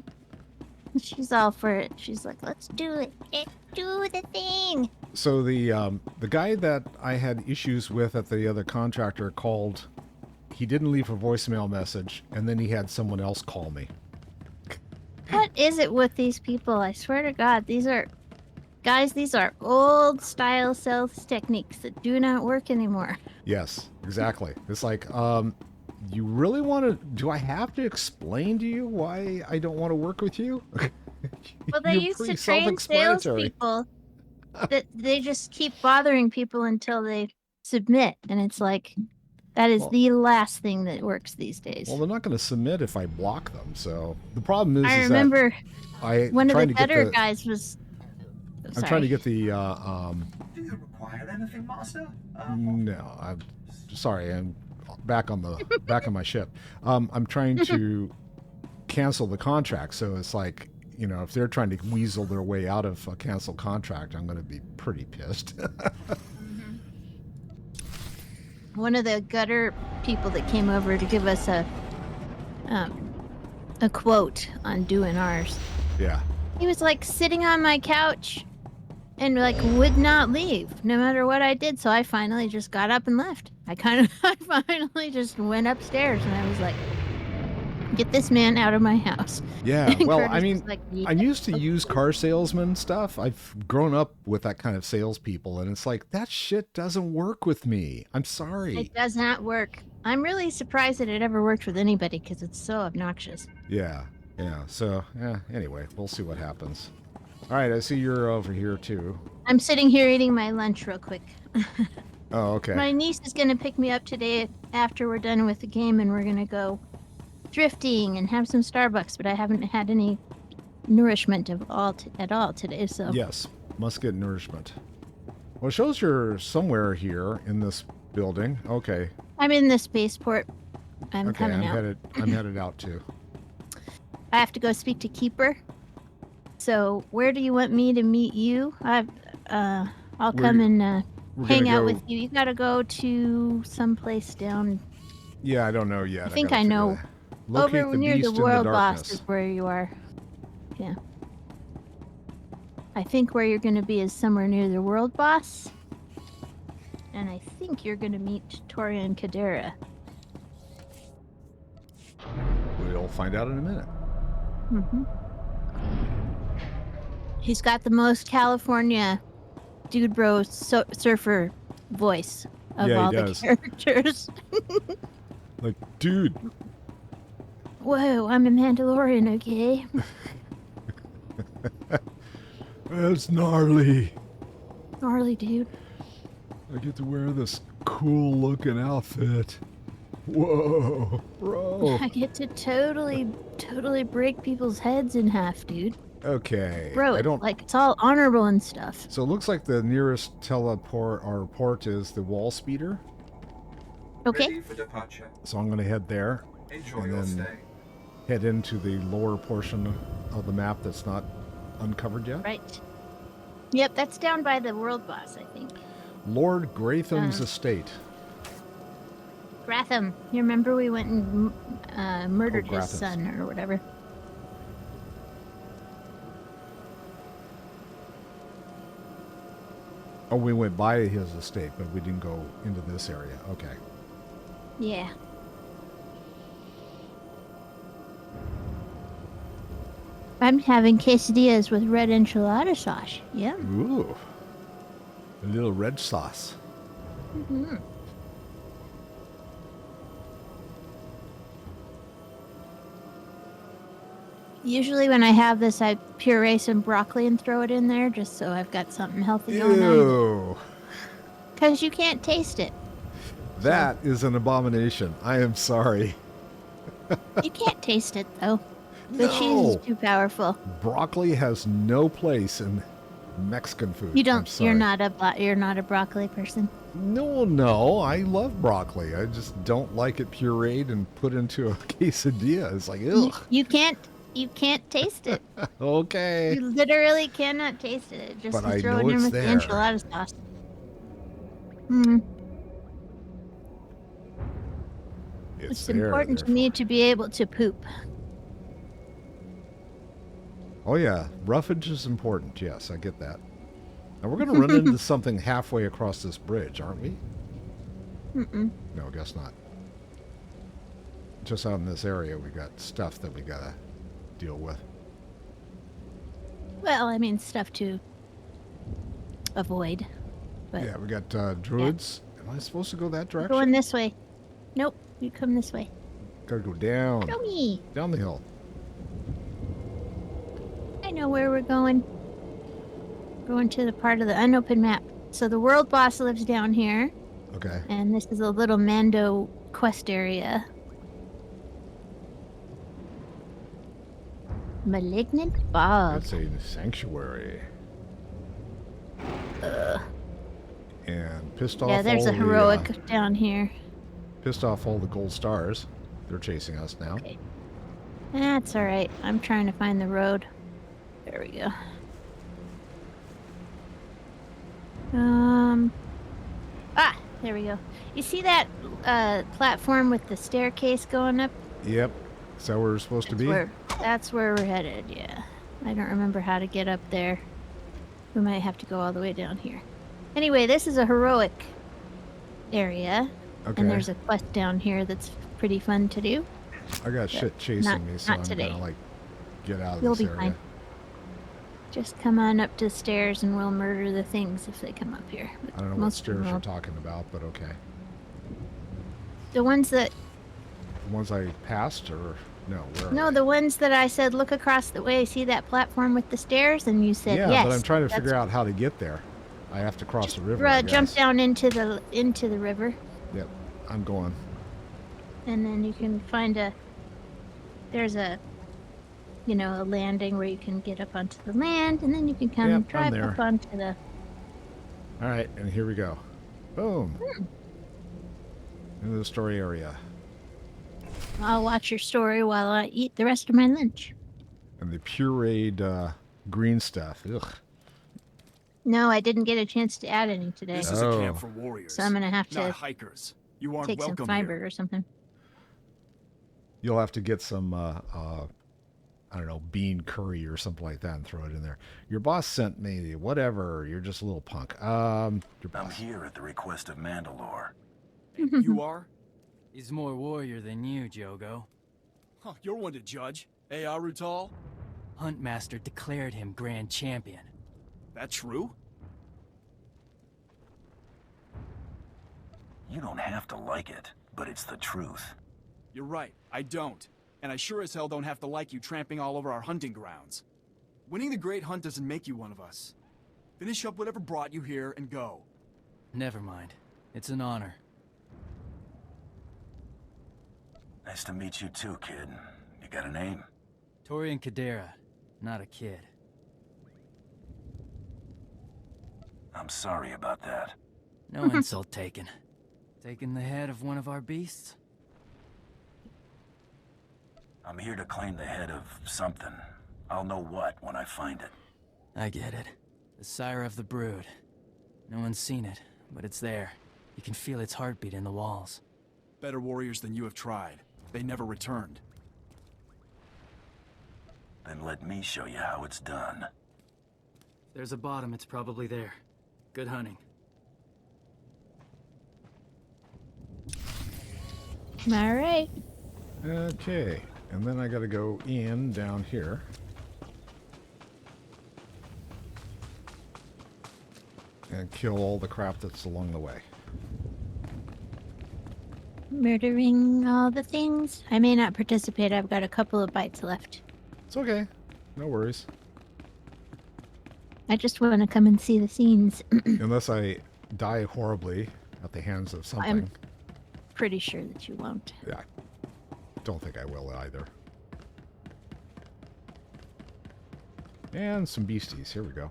She's all for it. She's like, let's do it. Let's do the thing. So the guy that I had issues with at the other contractor called. He didn't leave a voicemail message, and then he had someone else call me. What is it with these people? I swear to God, these are old style sales techniques that do not work anymore. Yes, exactly. It's like, you really want to? Do I have to explain to you why I don't want to work with you? Well, they used to train salespeople that they just keep bothering people until they submit, and it's like that is the last thing that works these days. Well, they're not going to submit if I block them. So the problem is, I remember one of the better guys was. I'm trying to get the. Do you require anything, Master? No, I'm sorry. I'm back on my ship. I'm trying to cancel the contract. So it's like, you know, if they're trying to weasel their way out of a canceled contract, I'm going to be pretty pissed. One of the gutter people that came over to give us a quote on doing ours. Yeah. He was like sitting on my couch and like would not leave no matter what I did. So I finally just got up and left. I finally just went upstairs and I was like, get this man out of my house. Yeah, well, I mean, like, I used to use car salesman stuff. I've grown up with that kind of salespeople, and it's like, that shit doesn't work with me. I'm sorry. It does not work. I'm really surprised that it ever worked with anybody because it's so obnoxious. Yeah. So, anyway, we'll see what happens. All right, I see you're over here, too. I'm sitting here eating my lunch real quick. Oh, okay. My niece is going to pick me up today after we're done with the game, and we're going to go drifting and have some Starbucks, but I haven't had any nourishment at all today, so. Yes, must get nourishment. Well, it shows you're somewhere here in this building. Okay. I'm in the spaceport. I'm coming out. I'm headed out too. I have to go speak to Keeper. So where do you want me to meet you? I'll come and hang out with you. You gotta go to someplace down. Yeah, I don't know yet. I think I know. Over near the world boss is where you are. Yeah. I think where you're going to be is somewhere near the world boss. And I think you're going to meet Torian Kadera. We'll find out in a minute. Mm-hmm. He's got the most California dude bro surfer voice of all the characters. Like, dude. Whoa, I'm a Mandalorian, okay? That's gnarly. Gnarly, dude. I get to wear this cool looking outfit. Whoa, bro. I get to totally break people's heads in half, dude. Okay. Bro, I don't. like, it's all honorable and stuff. So it looks like the nearest teleport or port is the wall speeder. Okay. Ready for departure. So I'm going to head there. Enjoy and your then stay. head into the lower portion of the map that's not uncovered yet. Right. Yep, that's down by the world boss, I think. Lord Gratham's estate. Gratham. You remember we went and murdered his Gratham's. son or whatever? Oh, we went by his estate, but we didn't go into this area. Okay. Yeah. I'm having quesadillas with red enchilada sauce. Yeah. Ooh. A little red sauce. Mm-hmm. Usually when I have this, I puree some broccoli and throw it in there just so I've got something healthy going on. Ew. Because you can't taste it. That is an abomination. I am sorry. You can't taste it, though. The cheese is too powerful. Broccoli has no place in Mexican food. You I'm don't. sorry. You're not a broccoli person. No. I love broccoli. I just don't like it pureed and put into a quesadilla. It's like, ugh. You can't taste it. Okay. You literally cannot taste it. Just But I throw it know in it's with the there. enchilada sauce. Hmm. It's there, important to me to be able to poop. Oh yeah, roughage is important. Yes, I get that. Now we're going to run into something halfway across this bridge, aren't we? Mm-mm. No, I guess not. Just out in this area, we got stuff that we got to deal with. Well, I mean, stuff to avoid. But Yeah, we got druids. Am I supposed to go that direction? going this way. Nope, you come this way. Gotta go down. Show me. Down the hill. I know where we're going. Going to the part of the unopened map. So the world boss lives down here. Okay. And this is a little Mando quest area. Malignant Bog. It's a sanctuary. And pissed off. Yeah, there's all a heroic down here. Pissed off all the gold stars. They're chasing us now. Okay. That's all right. I'm trying to find the road. There we go. There we go. You see that platform with the staircase going up? Yep. Is that where we're supposed to be? That's where we're headed, yeah. I don't remember how to get up there. We might have to go all the way down here. Anyway, this is a heroic area. Okay. And there's a quest down here that's pretty fun to do. I got shit chasing me, so I'm gonna like get out of You'll this be area. fine. Just come on up to the stairs and we'll murder the things if they come up here. But I don't know what most of them stairs you're won't. talking about, but okay. The ones that... The ones I passed, or no? Where are No, the ones that I said look across the way. See that platform with the stairs? And you said yeah, yes. but I'm trying to that's- figure out how to get there. I have to cross the river. I Jump guess. down into the river, Yep, I'm going. and then you can find there's a landing where you can get up onto the land, and then you can come Yep, I'm drive there. up onto the... All right, and here we go. Boom. Into the story area. I'll watch your story while I eat the rest of my lunch. And the pureed green stuff. Ugh. No, I didn't get a chance to add any today. This is a camp for warriors, So I'm gonna have not to hikers. You aren't take some welcome fiber here. or something. You'll have to get some, I don't know, bean curry or something like that and throw it in there. Your boss sent me, whatever. You're just a little punk. I'm here at the request of Mandalore. You are? He's more warrior than you, Jogo. Huh, you're one to judge. Eh, Arutal? Huntmaster declared him grand champion. That true? You don't have to like it, but it's the truth. You're right, I don't. And I sure as hell don't have to like you tramping all over our hunting grounds. Winning the Great Hunt doesn't make you one of us. Finish up whatever brought you here and go. Never mind. It's an honor. Nice to meet you too, kid. You got a name? Torian Kadera, not a kid. I'm sorry about that. No insult taken. Taking the head of one of our beasts? I'm here to claim the head of something. I'll know what when I find it. I get it. The sire of the brood. No one's seen it, but it's there. You can feel its heartbeat in the walls. Better warriors than you have tried. They never returned. Then let me show you how it's done. If there's a bottom, it's probably there. Good hunting. All right. Okay, and then I gotta go in down here. And kill all the crap that's along the way. Murdering all the things. I may not participate. I've got a couple of bites left. It's okay. No worries. I just want to come and see the scenes. Unless I die horribly at the hands of something. I'm pretty sure that you won't. Yeah. Don't think I will either. And some beasties. Here we go.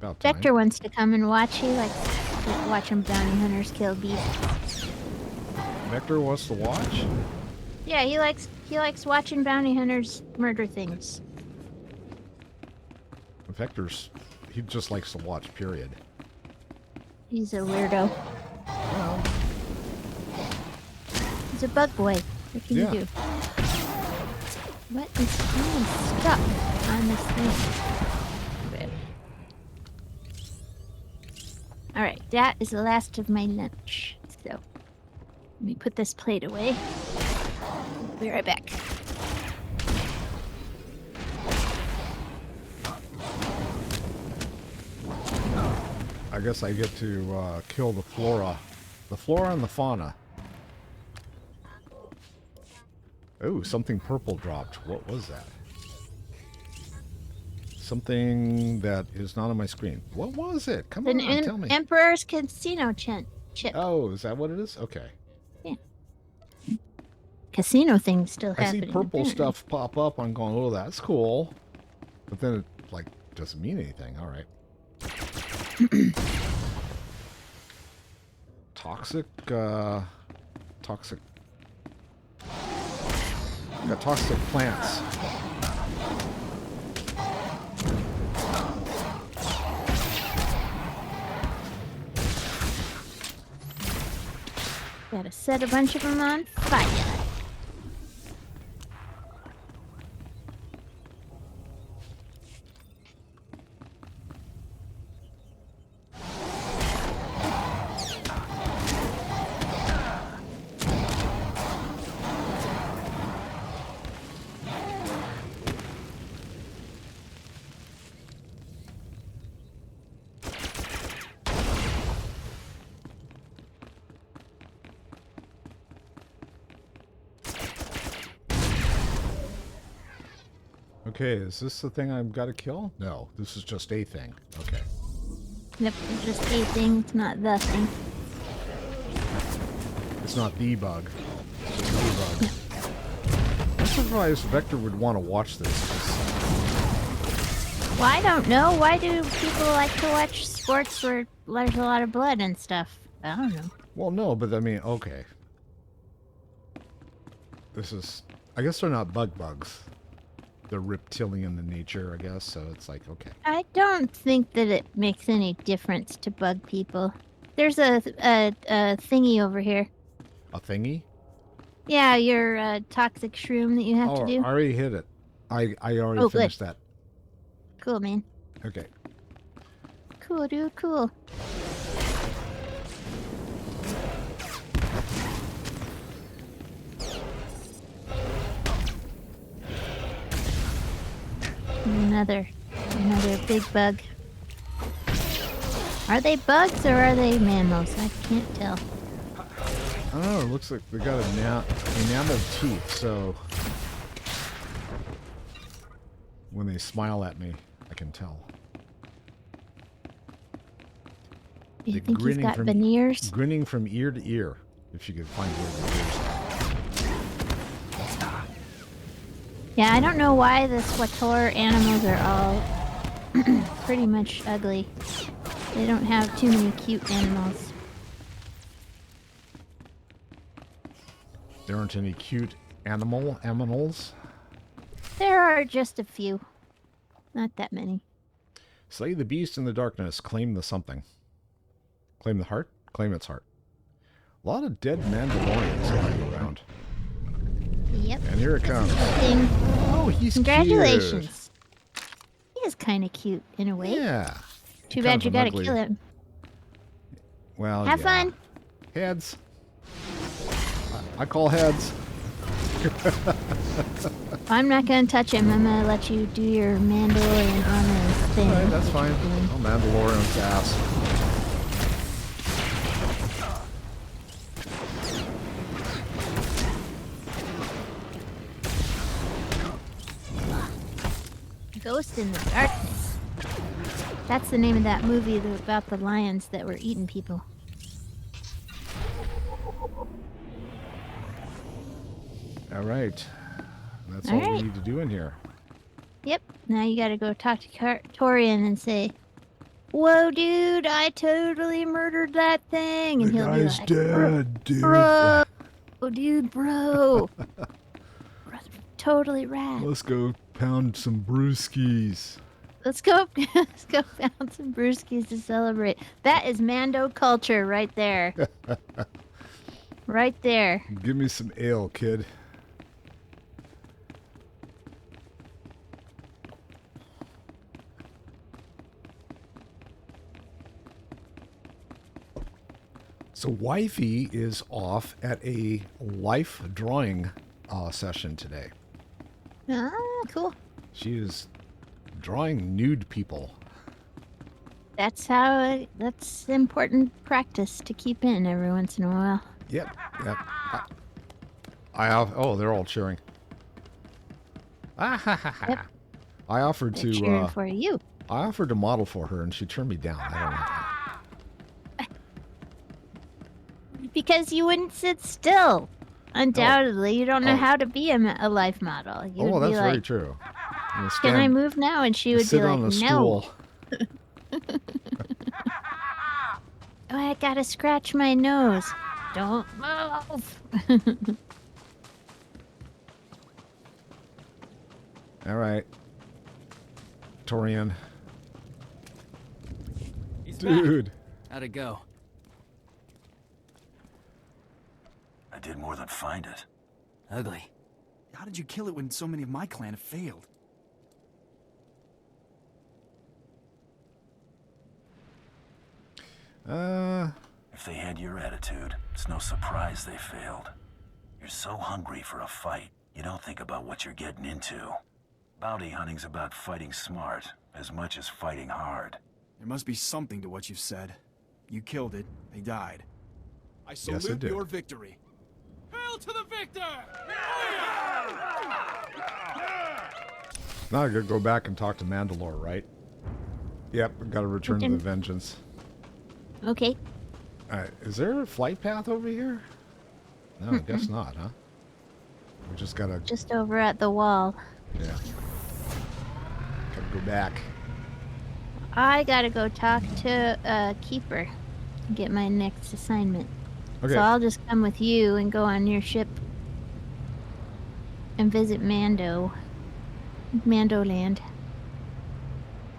About time. Vector wants to come and watch. He likes watching bounty hunters kill beasts. Vector wants to watch? Yeah, he likes watching bounty hunters murder things. He just likes to watch, period. He's a weirdo. Well, he's a bug boy. What can you do? What is stuck on this thing? Okay. Alright, that is the last of my lunch. So, let me put this plate away. I'll be right back. I guess I get to kill the flora and the fauna. Oh, something purple dropped. What was that? Something that is not on my screen. What was it? Come on, tell me. Emperor's Casino chip. Oh, is that what it is? Okay. Yeah. Casino thing's still happening. I see purple stuff pop up. I'm going, oh, that's cool. But then it, like, doesn't mean anything. All right. Toxic. Got toxic plants. Gotta set a bunch of them on fire. Okay, is this the thing I've got to kill? No, this is just a thing. Okay. Yep, it's just a thing. It's not the thing. It's not the bug. It's just a bug. I'm surprised Vector would want to watch this. Well, I don't know. Why do people like to watch sports where there's a lot of blood and stuff? I don't know. Well, no, but I mean, okay. This is... I guess they're not bugs. They're reptilian in nature, I guess, so it's like, okay. I don't think that it makes any difference to bug people. There's a thingy over here. A thingy? Yeah, your toxic shroom that you have to do. I already hit it. I already finished that. Cool, man. Okay. Cool, dude, cool. Another big bug. Are they bugs or are they mammals? I can't tell. I don't know, it looks like they got enameled teeth, so when they smile at me, I can tell. You think he's got veneers? Grinning from ear to ear, if you could find where the ears are. Yeah, I don't know why the SWTOR animals are all pretty much ugly. They don't have too many cute animals. There aren't any cute animals? There are just a few. Not that many. Slay the beast in the darkness. Claim the something. Claim the heart? Claim its heart. A lot of dead Mandalorians lying around. Yep. And here it comes. Oh, he's Congratulations. Cute. He is kind of cute in a way. Yeah. Too bad you gotta kill him. Well, have fun. Heads. I call heads. I'm not gonna touch him. I'm gonna let you do your Mandalorian armor thing. Alright, that's fine. Oh, Mandalorian's ass. Ghost in the Darkness. That's the name of that movie about the lions that were eating people. All right. That's all we need to do in here. Yep. Now you gotta go talk to Torian and say, "Whoa, dude, I totally murdered that thing." And he'll be like, dead, dude. Bro, dude, bro. Totally rad. Let's go pound some brewskis. Let's go pound some brewskis to celebrate. That is Mando culture right there. Right there. Give me some ale, kid. So Wifey is off at a life drawing session today. Ah, cool. She is drawing nude people. That's important practice to keep in every once in a while. Yep. They're all cheering. Yep. I offered They're cheering for you. I offered to model for her and she turned me down. I don't know. Because you wouldn't sit still. Undoubtedly, you don't know how to be a life model. You would that's be very like, true. Can I move now? And she would be like, no. Stool. Oh, I gotta scratch my nose. Don't move. All right. Torian. Dude. Back. How'd it go? I did more than find it. Ugly. How did you kill it when so many of my clan have failed? If they had your attitude, it's no surprise they failed. You're so hungry for a fight, you don't think about what you're getting into. Bounty hunting's about fighting smart, as much as fighting hard. There must be something to what you've said. You killed it, they died. I salute Yes, it did. your victory. Hail to the victor! Now I gotta go back and talk to Mandalore, right? Yep, gotta return to the Vengeance. Okay. Alright, is there a flight path over here? No, I guess not, huh? We just gotta... Just over at the wall. Yeah. Gotta go back. I gotta go talk to Keeper and get my next assignment. Okay. So I'll just come with you and go on your ship and visit Mandoland.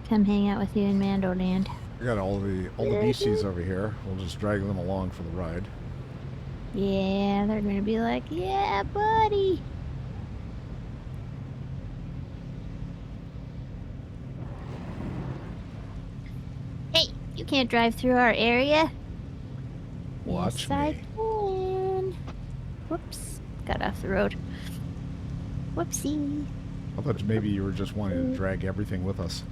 Come hang out with you in Mandoland. We got all the beasties over here. We'll just drag them along for the ride. Yeah, they're gonna be like, yeah, buddy. Hey, you can't drive through our area. Watch yes, me. I can. Whoops, got off the road. Whoopsie. I thought maybe you were just wanting to drag everything with us.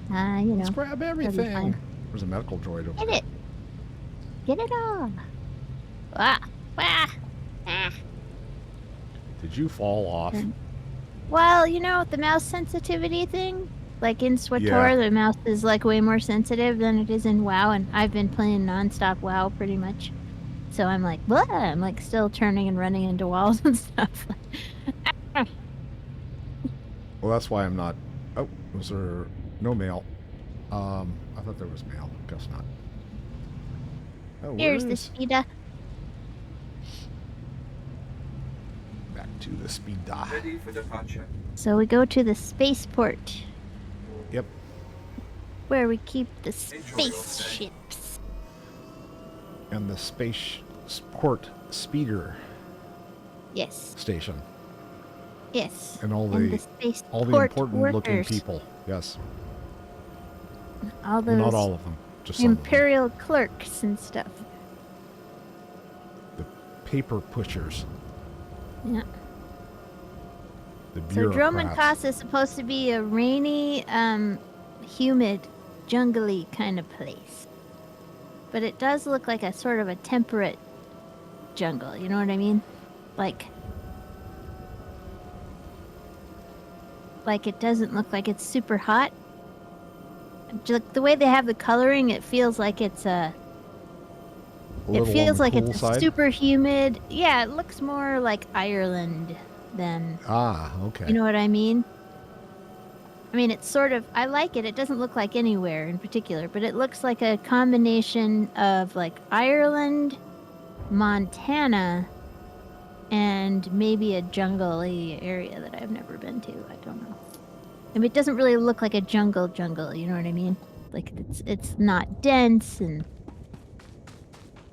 You know. Let's grab everything. There's a medical droid over Get it. Get it all. Ah! Ah! Ah! Did you fall off? Well, you know, the mouse sensitivity thing, like in SWTOR, Yeah. the mouse is like way more sensitive than it is in WoW, and I've been playing nonstop WoW pretty much. So I'm like, blah! I'm like still turning and running into walls and stuff. Well, that's why I'm not. Oh, was there no mail? I thought there was mail. Guess not. Oh, Here's where the is... speeder. Back to the speeder. Ready for departure. So we go to the spaceport. Yep. Where we keep the spaceships. And the spaceport speeder. Yes. Station. Yes. And all the the spaceport important looking workers. people. Yes. All those Well, not all of them. Just some Imperial clerks and stuff. The paper pushers. Yeah. The So bureaucrats. Dromancas is supposed to be a rainy, humid, jungly kind of place. But it does look like a sort of a temperate jungle, you know what I mean? Like it doesn't look like it's super hot. Just the way they have the coloring, it feels like it's a It feels like it's a super humid. Yeah, it looks more like Ireland than... Ah, okay. You know what I mean? I mean, it's sort of... I like it. It doesn't look like anywhere in particular, but it looks like a combination of, like, Ireland, Montana, and maybe a jungle-y area that I've never been to. I don't know. I mean, it doesn't really look like a jungle, you know what I mean? Like, it's not dense, and...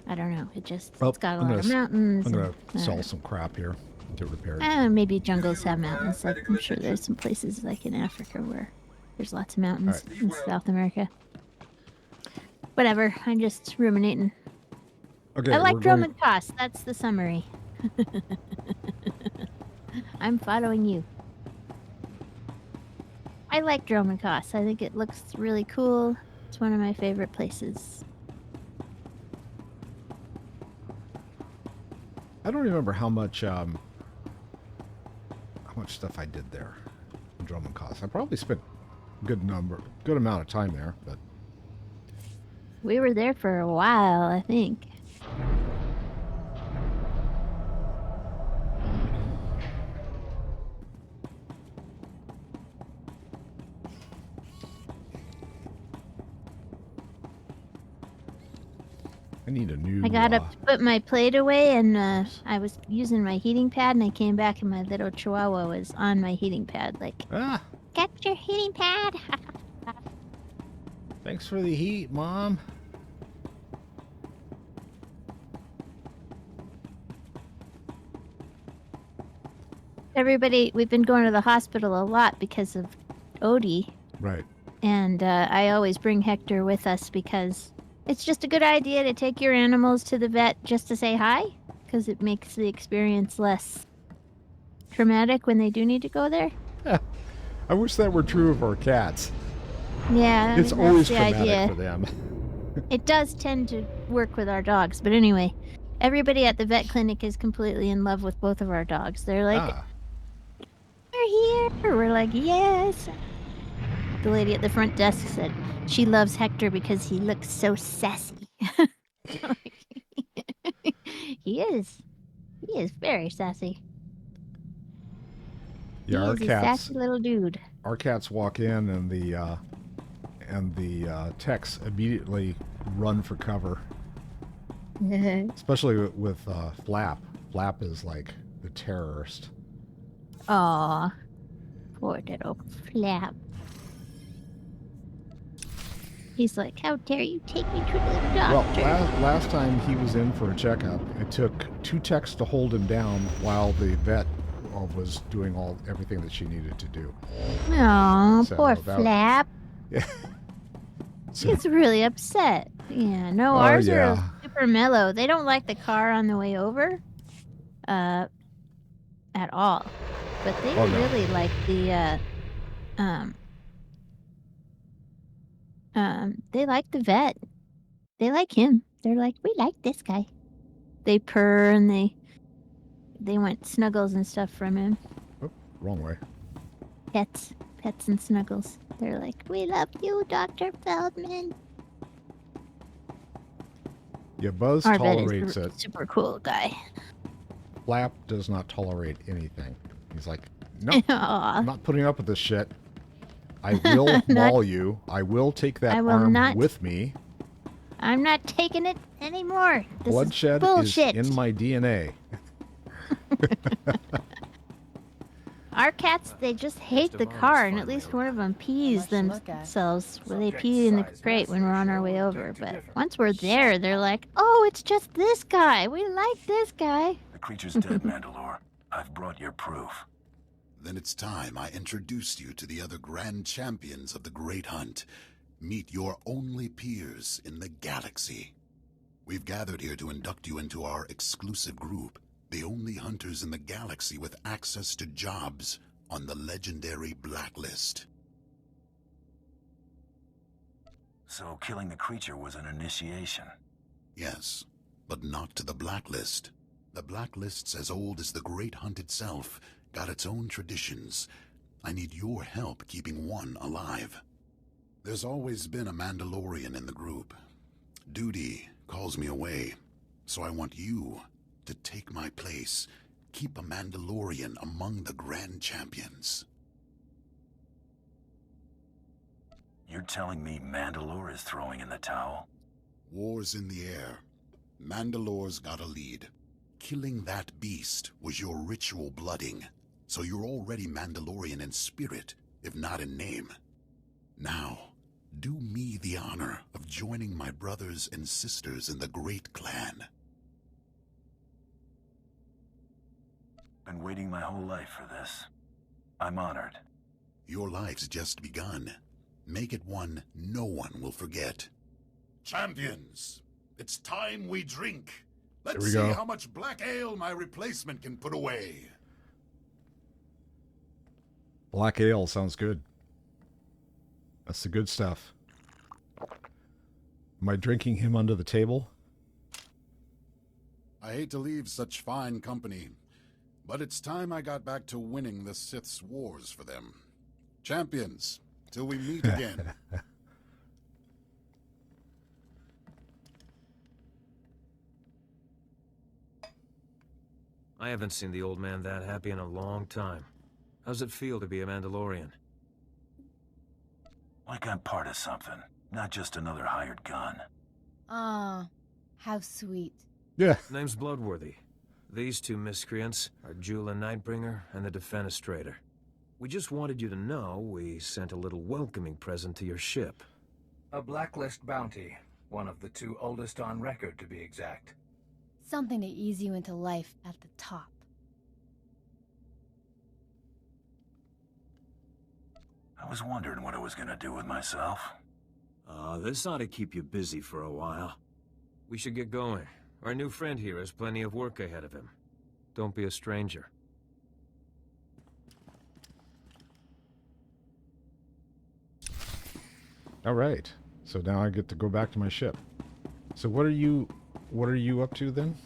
I don't know. It just... it's got a lot of mountains. I'm going to sell some crap here. Get repaired. Maybe jungles have mountains. I'm sure there's some places like in Africa where there's lots of mountains in South America. Whatever. I'm just ruminating. Okay, I like Dromancas. That's the summary. I'm following you. I like Dromancas. I think it looks really cool. It's one of my favorite places. I don't remember how much stuff I did there in Dromancas. I probably spent a good amount of time there, but we were there for a while, I think. I need a new... I got up to put my plate away, and I was using my heating pad, and I came back, and my little chihuahua was on my heating pad, like, get your heating pad! Thanks for the heat, Mom. Everybody, we've been going to the hospital a lot because of Odie. Right. And I always bring Hector with us because... it's just a good idea to take your animals to the vet just to say hi, because it makes the experience less traumatic when they do need to go there. I wish that were true of our cats. Yeah, it's always the traumatic idea. for them. It does tend to work with our dogs, but anyway, everybody at the vet clinic is completely in love with both of our dogs. They're like, "We're here." We're like, "Yes." The lady at the front desk said she loves Hector because he looks so sassy. He is very sassy. Yeah, he our is cats. A sassy little dude. Our cats walk in, and the techs immediately run for cover. Especially with Flap. Flap is like the terrorist. Aw, poor little Flap. He's like, "How dare you take me to the doctor?" Well, last time he was in for a checkup, it took 2 techs to hold him down while the vet was doing everything that she needed to do. Oh, poor Flap. Yeah. He's really upset. Yeah, no, ours are super mellow. They don't like the car on the way over, at all. But they really like the, they like the vet. They like him. They're like, "We like this guy." they purr and they want snuggles and stuff from him. Oh, wrong way. Pets and snuggles. They're like, we love you, Dr. Feldman. Yeah, Buzz Arvet tolerates is a it. super cool guy. Flap does not tolerate anything. He's like, nope, I'm not putting up with this shit. I will maul you. I will take that arm with me. I'm not taking it anymore. This Bloodshed is in my DNA. Our cats, they just hate the car, and at least one of them pees themselves. Well, they pee in the crate when we're on our way over, but once we're there, they're like, oh, it's just this guy. We like this guy. The creature's dead, Mandalore. I've brought your proof. Then it's time I introduced you to the other grand champions of the Great Hunt. Meet your only peers in the galaxy. We've gathered here to induct you into our exclusive group, the only hunters in the galaxy with access to jobs on the legendary Blacklist. So killing the creature was an initiation? Yes, but not to the Blacklist. The Blacklist's as old as the Great Hunt itself, got its own traditions. I need your help keeping one alive. There's always been a Mandalorian in the group. Duty calls me away, so I want you to take my place, keep a Mandalorian among the grand champions. You're telling me Mandalore is throwing in the towel? War's in the air. Mandalore's got a lead. Killing that beast was your ritual blooding, so you're already Mandalorian in spirit, if not in name. Now, do me the honor of joining my brothers and sisters in the Great Clan. Been waiting my whole life for this. I'm honored. Your life's just begun. Make it one no one will forget. Champions, it's time we drink. Let's see how much black ale my replacement can put away. Black ale sounds good. That's the good stuff. Am I drinking him under the table? I hate to leave such fine company, but it's time I got back to winning the Sith's wars for them. Champions, till we meet again. I haven't seen the old man that happy in a long time. How's it feel to be a Mandalorian? Like I'm part of something, not just another hired gun. Ah, how sweet. Yeah. Name's Bloodworthy. These two miscreants are Jula Nightbringer and the Defenestrator. We just wanted you to know we sent a little welcoming present to your ship. A Blacklist bounty. One of the two oldest on record, to be exact. Something to ease you into life at the top. I was wondering what I was gonna do with myself. This ought to keep you busy for a while. We should get going. Our new friend here has plenty of work ahead of him. Don't be a stranger. All right. So now I get to go back to my ship. So what are you up to then?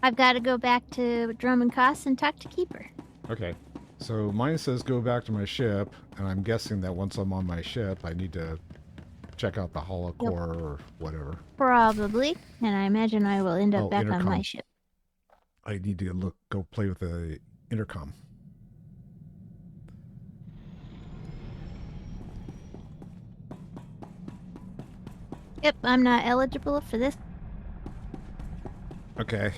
I've got to go back to Drummond Koss and talk to Keeper. Okay. So mine says go back to my ship, and I'm guessing that once I'm on my ship, I need to check out the holocore or whatever. Probably. And I imagine I will end up back intercom. on my ship. I need to go play with the intercom. Yep, I'm not eligible for this. Okay.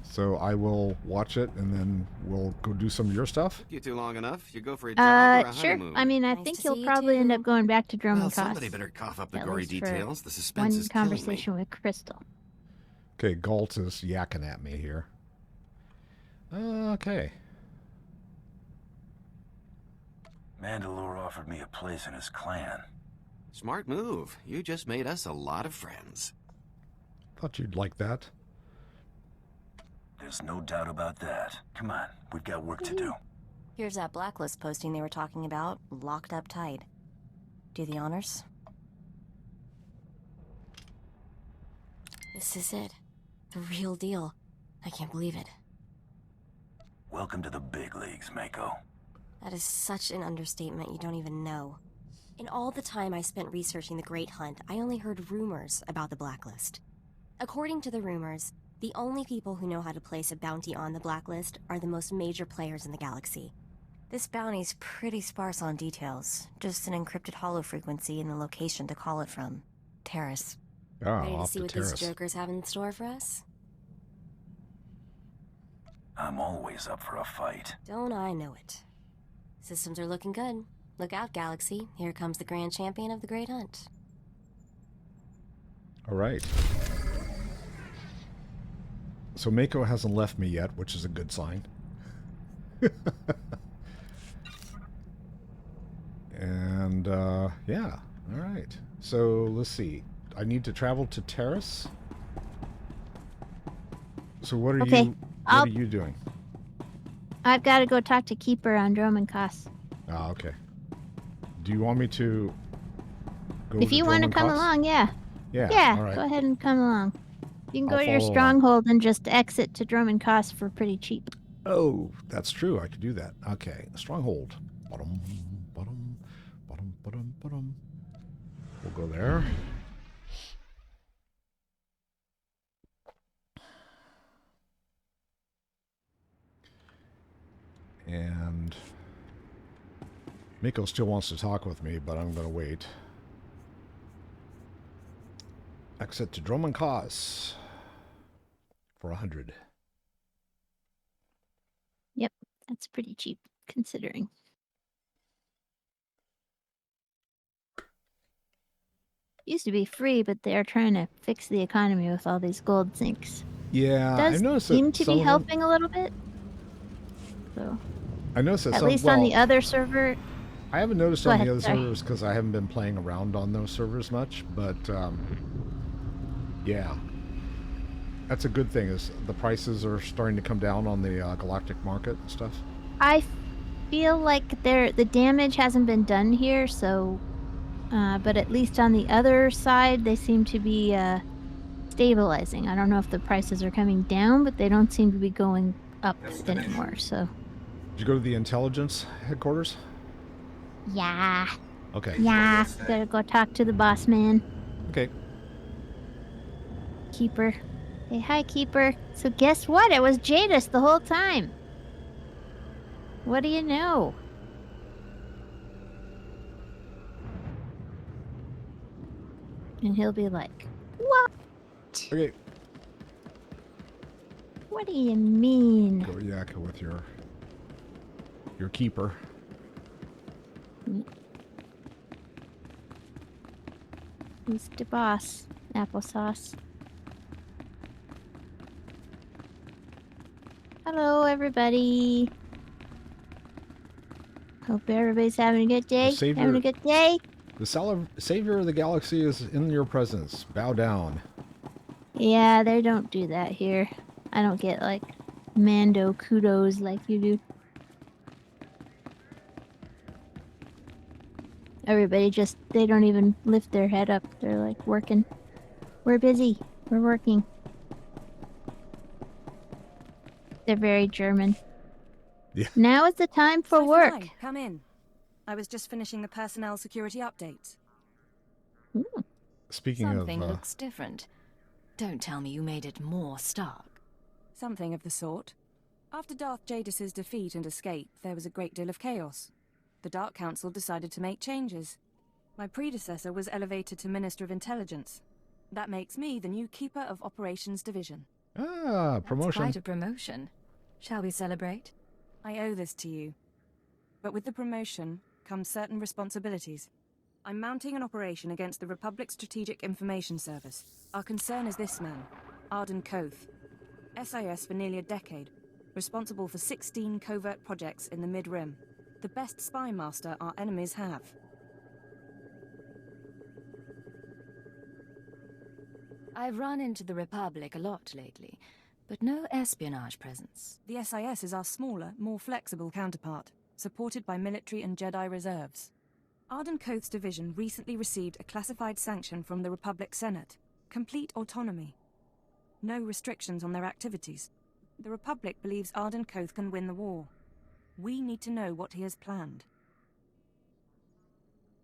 So I will watch it, and then we'll go do some of your stuff. Took you too long enough. You go for a job or a Sure. honeymoon? I mean, I think you'll probably end up going back to Drummond Koss. Somebody better cough up the At gory least for details. The suspense is killing me. one conversation with Crystal. Okay, Galt is yakking at me here. Okay. Mandalore offered me a place in his clan. Smart move. You just made us a lot of friends. Thought you'd like that. There's no doubt about that. Come on, we've got work to do. Here's that blacklist posting they were talking about, locked up tight. Do the honors. This is it. The real deal. I can't believe it. Welcome to the big leagues, Mako. That is such an understatement you don't even know. In all the time I spent researching the Great Hunt, I only heard rumors about the Blacklist. According to the rumors, the only people who know how to place a bounty on the Blacklist are the most major players in the galaxy. This bounty's pretty sparse on details. Just an encrypted hollow frequency and the location to call it from. Terrace. Oh, Ready to off see to what Terrace. these jokers have in store for us? I'm always up for a fight. Don't I know it. Systems are looking good. Look out, Galaxy. Here comes the grand champion of the Great Hunt. All right. So Mako hasn't left me yet, which is a good sign. And, yeah. All right. So, let's see. I need to travel to Terrace. So what are you doing? I've got to go talk to Keeper on Drummond Cost. Ah, okay. Do you want me to go If you want to come along, yeah. Yeah, all right. Go ahead and come along. You can I'll go to your follow stronghold and just exit to Drummond Cost for pretty cheap. Oh, that's true. I could do that. Okay. Stronghold. Bottom, bottom, bottom, bottom, bottom. We'll go there. And Miko still wants to talk with me, but I'm going to wait. Exit to Drummond Cause for 100. Yep, that's pretty cheap considering. Used to be free, but they're trying to fix the economy with all these gold sinks. Yeah, Does I've noticed seem that to some be of them- helping a little bit. So I noticed that at some, least well, on the other server. I haven't noticed Go on ahead, the other sorry. servers because I haven't been playing around on those servers much, but yeah, that's a good thing. Is the prices are starting to come down on the galactic market and stuff. I feel like the damage hasn't been done here, so but at least on the other side they seem to be stabilizing. I don't know if the prices are coming down, but they don't seem to be going up anymore. So Did you go to the intelligence headquarters? yeah. Okay. Yeah, gotta go talk to the boss man. Okay. Keeper. Hey, hi, Keeper. So guess what? It was Jadis the whole time. What do you know? And he'll be like, what? Okay. What do you mean? Go yak with your keeper. Who's the boss? Applesauce. Hello, everybody. Hope everybody's having a good day. Having a good day? The savior of the galaxy is in your presence. Bow down. Yeah, they don't do that here. I don't get, like, Mando kudos like you do. Everybody just, they don't even lift their head up. They're like, working. We're busy. We're working. They're very German. Yeah. Now is the time for Sophie, work. hi, come in. I was just finishing the personnel security updates. Speaking Something of, looks different. Don't tell me you made it more stark. Something of the sort. After Darth Jadis's defeat and escape, there was a great deal of chaos. The Dark Council decided to make changes. My predecessor was elevated to Minister of Intelligence. That makes me the new Keeper of Operations Division. promotion. That's quite a promotion. Shall we celebrate? I owe this to you. But with the promotion comes certain responsibilities. I'm mounting an operation against the Republic's Strategic Information Service. Our concern is this man, Arden Koth. SIS for nearly a decade, responsible for 16 covert projects in the Mid-Rim. The best spy master our enemies have. I've run into the Republic a lot lately, but no espionage presence. The SIS is our smaller, more flexible counterpart, supported by military and Jedi reserves. Arden Koth's division recently received a classified sanction from the Republic Senate. Complete autonomy. No restrictions on their activities. The Republic believes Arden Koth can win the war. We need to know what he has planned.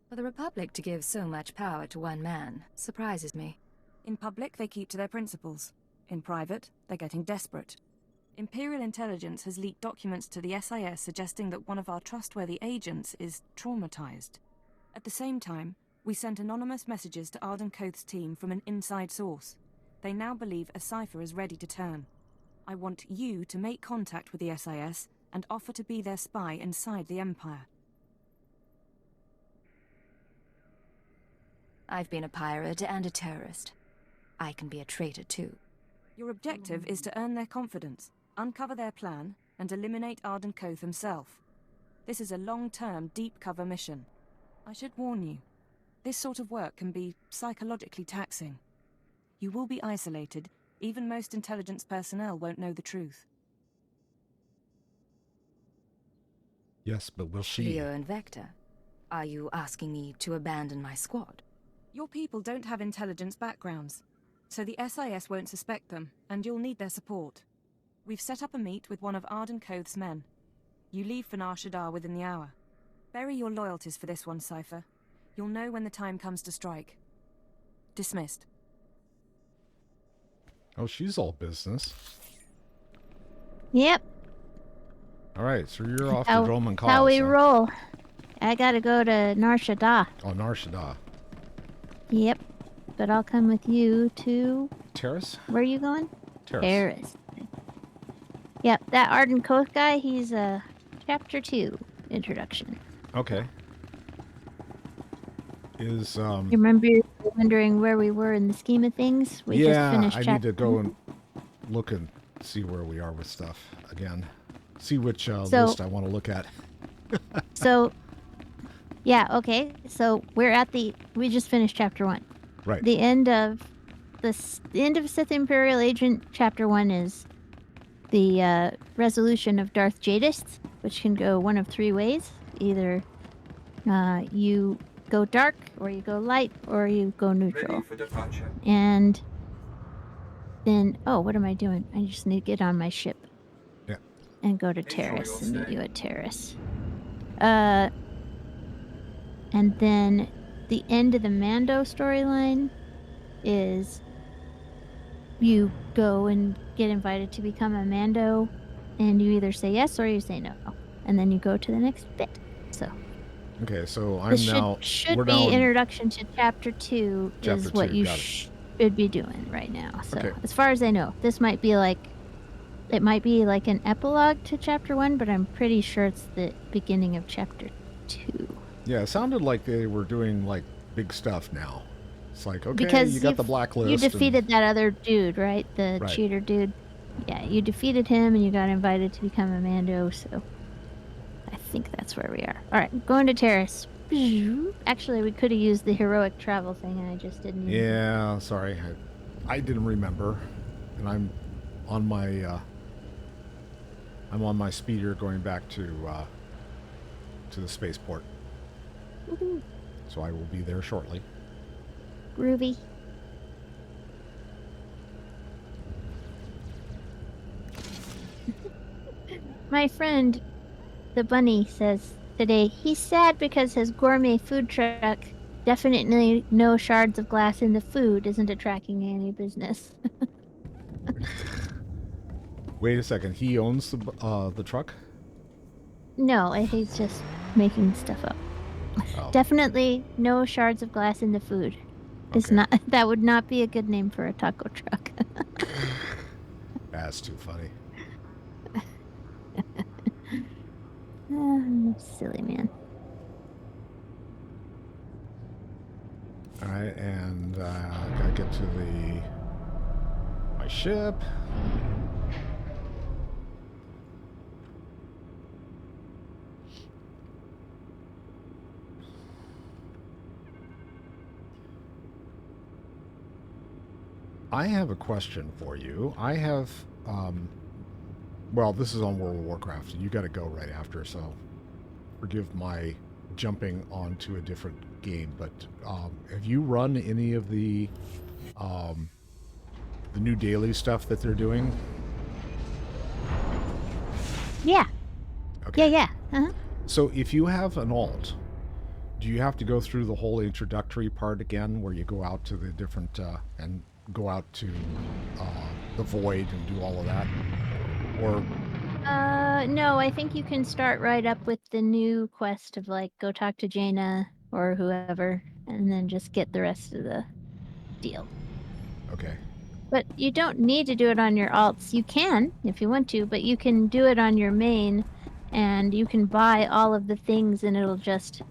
For the Republic to give so much power to one man surprises me. In public, they keep to their principles. In private, they're getting desperate. Imperial intelligence has leaked documents to the SIS suggesting that one of our trustworthy agents is traumatized. At the same time, we sent anonymous messages to Arden Koth's team from an inside source. They now believe a cipher is ready to turn. I want you to make contact with the SIS and offer to be their spy inside the Empire. I've been a pirate and a terrorist. I can be a traitor too. Your objective is to earn their confidence, uncover their plan, and eliminate Arden Koth himself. This is a long-term, deep-cover mission. I should warn you, this sort of work can be psychologically taxing. You will be isolated. Even most intelligence personnel won't know the truth. Yes, but will she? Leo and Vector, are you asking me to abandon my squad? Your people don't have intelligence backgrounds, so the SIS won't suspect them, and you'll need their support. We've set up a meet with one of Arden Koth's men. You leave for Nar Shaddaa within the hour. Bury your loyalties for this one, Cypher. You'll know when the time comes to strike. Dismissed. Oh, she's all business. Yep. All right, so you're off to Dromund Kaas. How we roll. I gotta go to Nar Shaddaa. Oh, Nar Shaddaa. Yep. But I'll come with you to... Terrace? Where are you going? Terrace. Terrace. Yep, that Arden Koth guy, he's a Chapter 2 introduction. Okay. Is, You remember wondering where we were in the scheme of things? We just finished I need to go and look and see where we are with stuff again. See which list I want to look at. So, yeah, okay. So we just finished Chapter 1. Right. The end of Sith Imperial Agent Chapter 1 is the resolution of Darth Jadis, which can go one of three ways. Either you go dark, or you go light, or you go neutral. Ready for departure. And then, what am I doing? I just need to get on my ship. Yeah. And go to Terrace and meet you at Terrace. And then the end of the Mando storyline is you go and get invited to become a Mando, and you either say yes or you say no, and then you go to the next bit. So okay, so I'm this now should be introduction to Chapter 2 is what you should be doing right now. So okay. As far as I know, this might be like an epilogue to Chapter 1, but I'm pretty sure it's the beginning of Chapter 2. Yeah, it sounded like they were doing like big stuff now. It's like, okay, because you got the blacklist. You defeated that other dude, right? The cheater dude. Yeah, you defeated him and you got invited to become a Mando, so I think that's where we are. Alright, going to Terrace. Actually, we could have used the heroic travel thing and I just didn't use it. Yeah, sorry. I didn't remember. And I'm on my speeder going back to the spaceport. Woohoo. So I will be there shortly. Groovy. My friend, the bunny, says today he's sad because his gourmet food truck, definitely no shards of glass in the food, isn't attracting any business. Wait a second. He owns the truck? No, he's just making stuff up. Oh. Definitely no shards of glass in the food. Okay. It's not. That would not be a good name for a taco truck. That's too funny. Silly man. All right, and gotta get to my ship. I have a question for you. I have, well, this is on World of Warcraft, and you got to go right after, so forgive my jumping onto a different game, but have you run any of the the new daily stuff that they're doing? Yeah. Okay. Yeah. Uh-huh. So if you have an alt, do you have to go through the whole introductory part again, where you go out to the different and go out to the void and do all of that, or? No, I think you can start right up with the new quest of like go talk to Jaina or whoever, and then just get the rest of the deal. Okay. But you don't need to do it on your alts. You can if you want to, but you can do it on your main, and you can buy all of the things, and it'll just.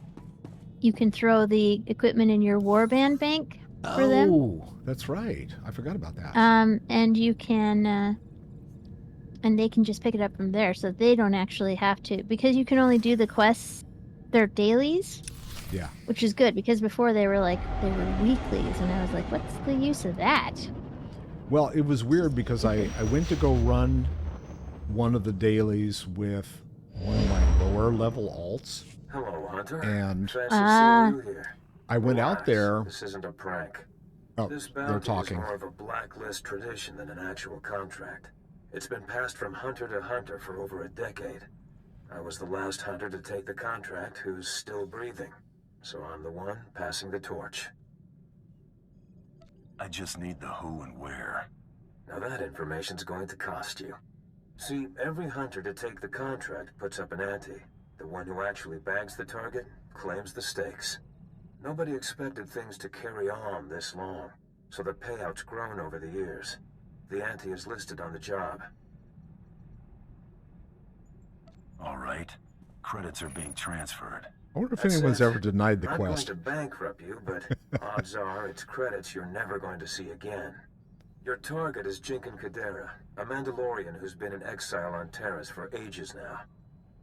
You can throw the equipment in your warband bank for them. Oh, that's right. I forgot about that. And you can, and they can just pick it up from there, so they don't actually have to, because you can only do the quests, they're dailies. Yeah. Which is good, because before they were weeklies, and I was like, what's the use of that? Well, it was weird because I went to go run one of the dailies with one of my lower level alts. Hello, Hunter. And I went out there. This isn't a prank. Oh, this they're bounty talking. is more of a blacklist tradition than an actual contract. It's been passed from hunter to hunter for over a decade. I was the last hunter to take the contract who's still breathing, so I'm the one passing the torch. I just need the who and where. Now that information's going to cost you. See, every hunter to take the contract puts up an ante. The one who actually bags the target claims the stakes. Nobody expected things to carry on this long, so the payout's grown over the years. The ante is listed on the job. All right. Credits are being transferred. I wonder if anyone's ever denied the I'm quest. going to bankrupt you, but odds are it's credits you're never going to see again. Your target is Jinkin Kadera, a Mandalorian who's been in exile on Terrace for ages now.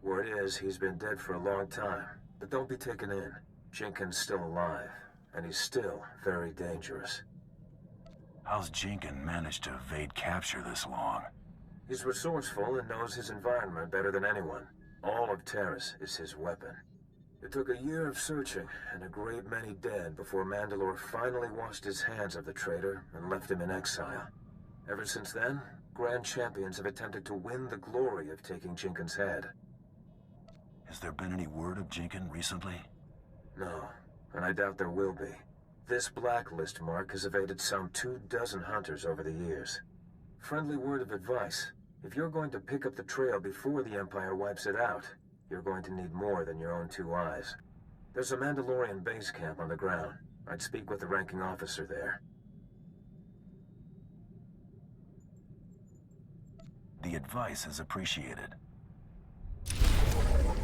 Word is he's been dead for a long time, but don't be taken in. Jinkin's still alive, and he's still very dangerous. How's Jinkin managed to evade capture this long? He's resourceful and knows his environment better than anyone. All of Terrace is his weapon. It took a year of searching and a great many dead before Mandalore finally washed his hands of the traitor and left him in exile. Ever since then, Grand Champions have attempted to win the glory of taking Jinkin's head. Has there been any word of Jinkin recently? No, and I doubt there will be. This blacklist mark has evaded some 24 hunters over the years. Friendly word of advice. If you're going to pick up the trail before the Empire wipes it out, you're going to need more than your own 2 eyes. There's a Mandalorian base camp on the ground. I'd speak with the ranking officer there. The advice is appreciated.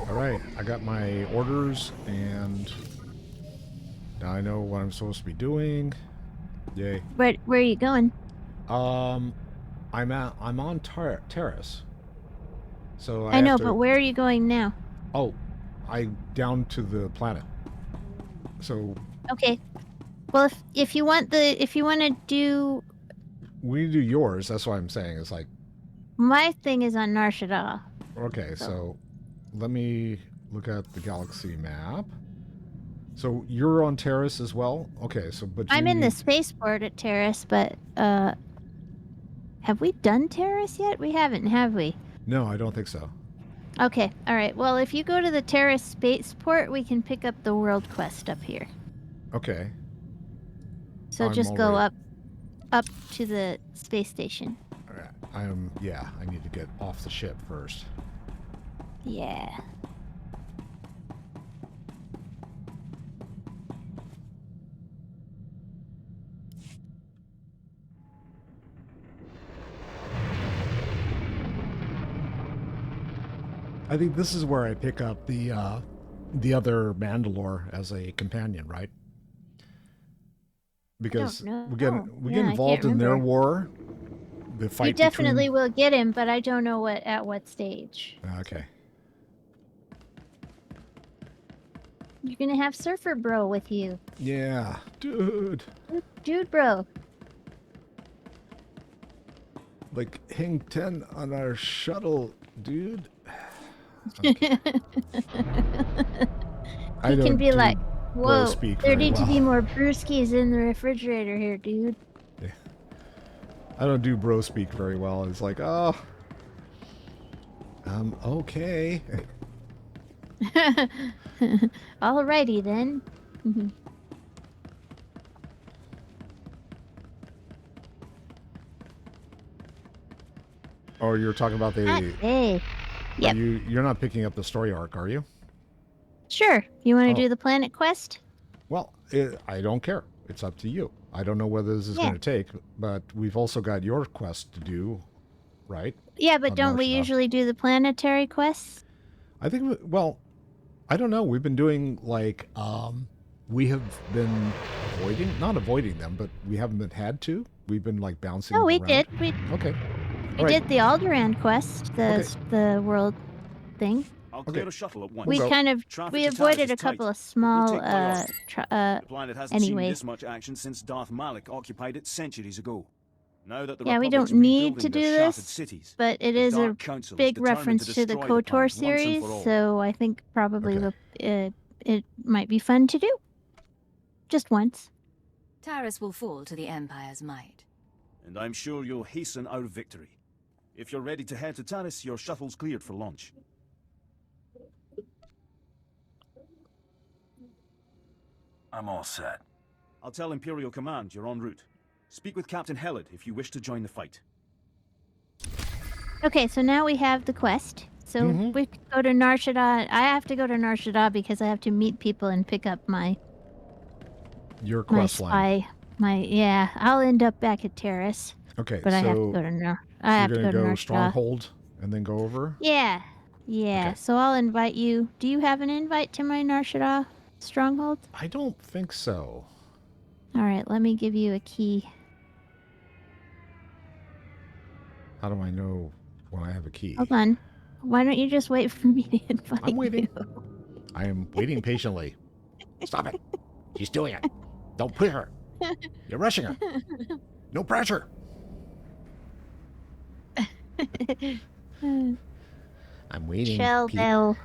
All right, I got my orders, and now I know what I'm supposed to be doing. Yay. Where are you going? I'm on Terrace. So I know, but where are you going now? Oh, down to the planet. So. Okay. Well, if you want to do. We do yours. That's what I'm saying. It's like. My thing is on Nar Shaddaa. Okay, so let me look at the galaxy map. So you're on Terrace as well? Okay, so but I'm in the spaceport at Terrace, but have we done Terrace yet? We haven't, have we? No, I don't think so. Okay, all right. Well, if you go to the Terrace spaceport, we can pick up the world quest up here. Okay. So just go up to the space station. All right. I need to get off the ship first. Yeah. I think this is where I pick up the other Mandalore as a companion, right? Because we get involved in their war. The fight. You definitely will get him, but I don't know at what stage. Okay. You're gonna have Surfer Bro with you. Yeah, dude. Dude, bro. Like Hing 10 on our shuttle, dude. He can be like, whoa, there need to be more brewskis in the refrigerator here, dude. Yeah. I don't do bro speak very well. It's like, oh, okay. Alrighty then. Oh, you're talking about the... Hey. Yep. You're not picking up the story arc, are you? Sure. You want to Oh. do the planet quest? Well, I don't care. It's up to you. I don't know whether this is going to take, but we've also got your quest to do, right? Yeah, but On don't we Narshada. usually do the planetary quests? I think, well, I don't know. We've been doing, like, we have been not avoiding them, but we haven't had to. We've been, like, bouncing No, we around. did. Okay. We did the Alderaan quest, the world thing. I'll clear the shuttle at once. We kind of Traffic we to Talos avoided is a couple tight. of small We'll take priority. The planet hasn't seen anyway. this much action since Darth Malik occupied it centuries ago. Now that the Yeah, we Republic's don't need rebuilding to their do shattered this, cities, but it the is a Dark Council is big determined reference to the destroy KOTOR planet once and series, for all. so I think probably it might be fun to do. Just once. Taris will fall to the Empire's might. And I'm sure you'll hasten our victory. If you're ready to head to Taris, your shuttle's cleared for launch. I'm all set. I'll tell Imperial Command you're en route. Speak with Captain Hellid if you wish to join the fight. Okay, so now we have the quest. So we can go to Narshada. I have to go to Narshada because I have to meet people and pick up Your quest line. Yeah, I'll end up back at Terrace. Okay, but so I have to go to you're going to go Narshada. Stronghold and then go over? Yeah. Okay. So I'll invite you. Do you have an invite to my Narshada stronghold? I don't think so. All right, let me give you a key. How do I know when I have a key? Hold on. Why don't you just wait for me to invite I'm waiting. you? I am waiting patiently. Stop it. She's doing it. Don't push her. You're rushing her. No pressure. I'm waiting. Chill, Peep. Bill.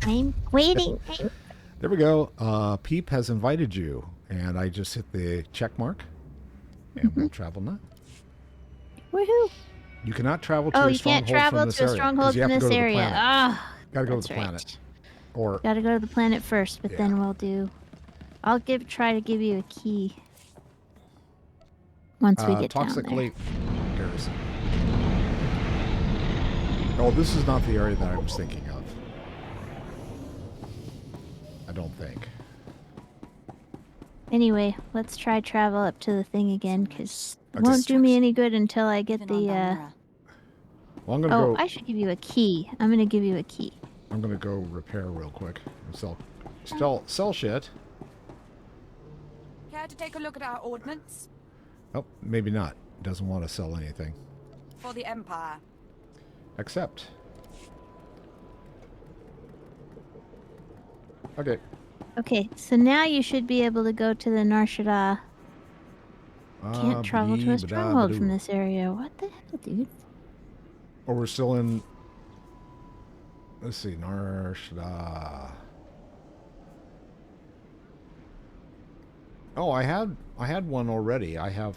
I'm waiting. There we go. Peep has invited you, and I just hit the check mark, and we'll travel now. Woohoo! You cannot travel to a you can't stronghold travel from this to a area, 'cause stronghold you have from to go this to the area. planet. Ah, Gotta go to that's the right. planet. Or Gotta go to the planet first, but then we'll do. I'll try to give you a key once we get down Toxic there. Lake Garrison. Oh, this is not the area that I was thinking of. I don't think. Anyway, let's try travel up to the thing again, because it won't do me any good until I get the. Well, I'm gonna go. I should give you a key. I'm gonna give you a key. I'm gonna go repair real quick. Sell shit. Care to take a look at our ordnance? Oh, maybe not. Doesn't want to sell anything. For the Empire. Accept. Okay. Okay, so now you should be able to go to the Narshada. Can't travel to a stronghold from this area. What the hell, dude? Oh, we're still in. Let's see, Narshada. Oh, I had one already. I have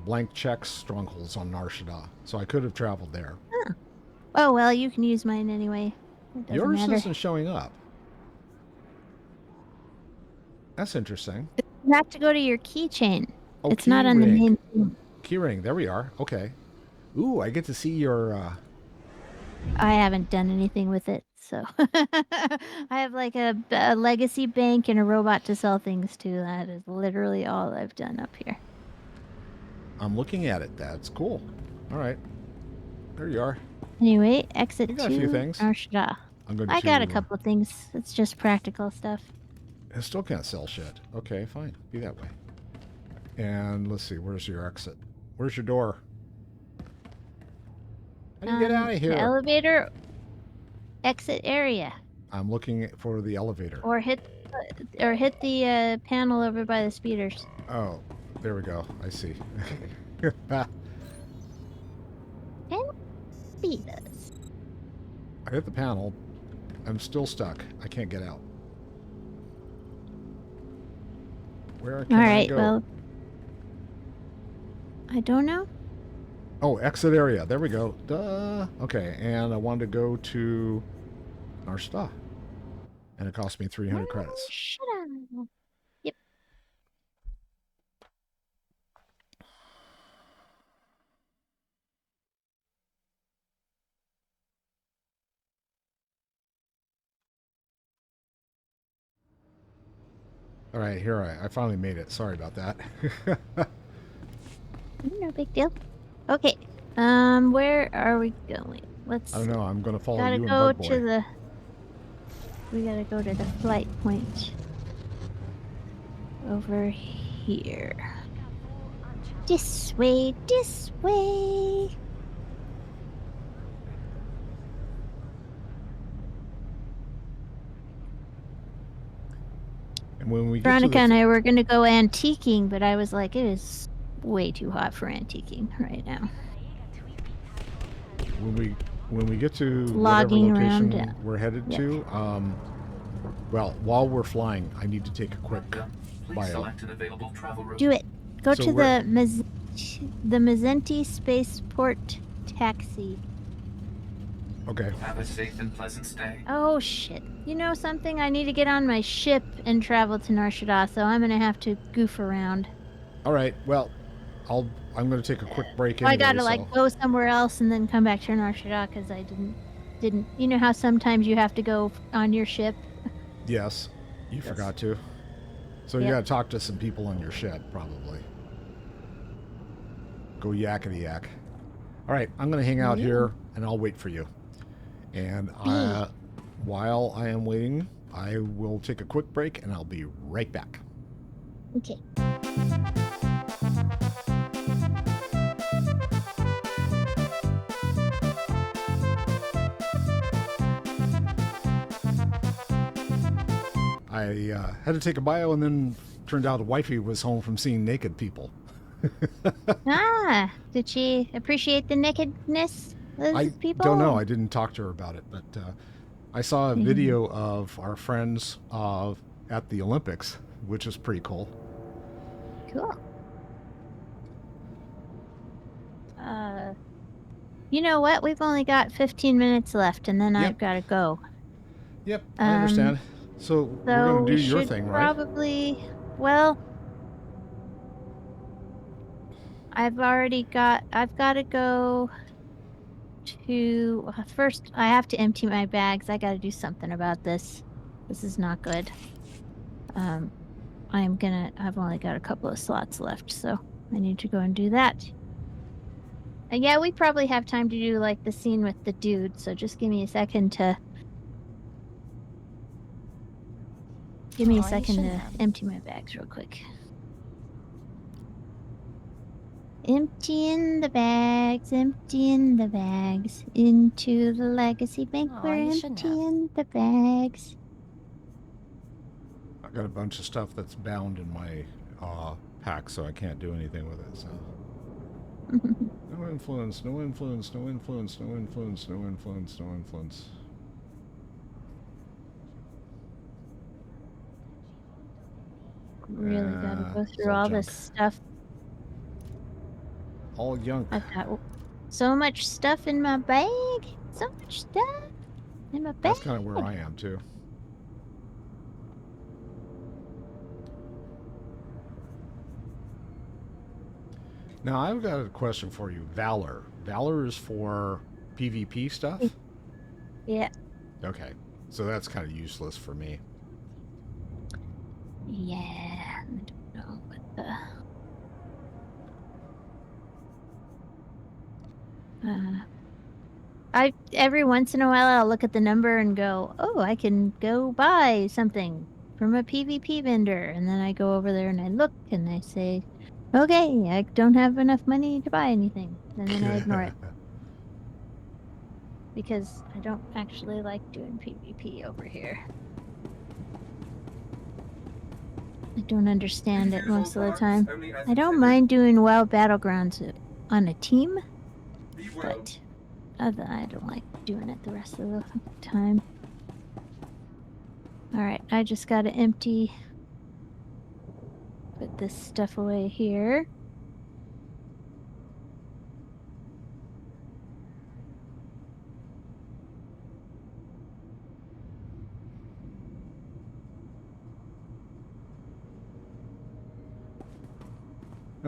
blank checks strongholds on Narshada, so I could have traveled there. Huh. Oh well, you can use mine anyway. It doesn't Yours matter. isn't showing up. That's interesting. You have to go to your keychain. Oh, it's not on the main thing. Keyring, there we are. Okay. Ooh, I get to see your. I haven't done anything with it, so I have like a legacy bank and a robot to sell things to. That is literally all I've done up here. I'm looking at it. That's cool. All right. There you are. Anyway, exit You to got a few things. Narshada. I got a couple of things. It's just practical stuff. I still can't sell shit. Okay, fine. Be that way. And let's see. Where's your exit? Where's your door? How do you get out of here? The elevator exit area. I'm looking for the elevator. Or hit the panel over by the speeders. Oh, there we go. I see. And speeders. I hit the panel. I'm still stuck. I can't get out. Where can I go? Well, I don't know. Oh, exit area. There we go. Duh. Okay, and I wanted to go to Narsta. And it cost me 300 credits. Shut up. Yep. All right, here I finally made it. Sorry about that. No big deal. Okay. Where are we going? Let's. I don't know. I'm gonna follow gotta you and go Bug Boy. to the. We gotta go to the flight point. Over here. This way, this way. And when we get Veronica to and I were gonna go antiquing, but I was like, it is way too hot for antiquing right now. when we get to Logging whatever around, location we're headed yeah. to, well, while we're flying, I need to take a quick bio. Do it. Go So to we're- the Mazzenti Spaceport taxi. Okay. Have a safe and pleasant stay. Oh shit. You know something? I need to get on my ship and travel to Nar Shaddaa, so I'm gonna have to goof around. All right. Well, I'm going to take a quick break I anyway. gotta like go somewhere else and then come back to Nar Shaddaa because I didn't. You know how sometimes you have to go on your ship. Yes, you forgot to. So you Yep. got to talk to some people on your ship, probably. Go yakety yak. All right, I'm going to hang out Yeah. here and I'll wait for you. And while I am waiting, I will take a quick break and I'll be right back. Okay. I had to take a bio, and then turned out wifey was home from seeing naked people. Did she appreciate the nakedness of I people? don't know. I didn't talk to her about it, but I saw a video of our friends at the Olympics, which is pretty cool. Cool. You know what? We've only got 15 minutes left, and then I've got to go. Yep, I understand. So we're going to do your thing, right? Probably. Well, I've got to go to. First, I have to empty my bags. I got to do something about this. This is not good. I've only got a couple of slots left, so I need to go and do that. And yeah, we probably have time to do like the scene with the dude, so just give me a second to empty my bags real quick. Emptying the bags into the legacy bank. We're emptying the bags. I got a bunch of stuff that's bound in my pack, so I can't do anything with it. So no influence, no influence, no influence, no influence, no influence, no influence. Really gotta go through all this stuff. All junk. I've got so much stuff in my bag. So much stuff in my bag. That's kind of where I am too. Now I've got a question for you. Valor. Valor is for PvP stuff? Yeah. Okay. So that's kind of useless for me. Yeah. I don't know what the... every once in a while I'll look at the number and go, oh, I can go buy something from a PvP vendor. And then I go over there and I look and I say, okay, I don't have enough money to buy anything. And then I ignore it. Because I don't actually like doing PvP over here. I don't understand it most of the time. I don't mind doing WoW Battlegrounds on a team, but I don't like doing it the rest of the time. Alright, I just gotta put this stuff away here.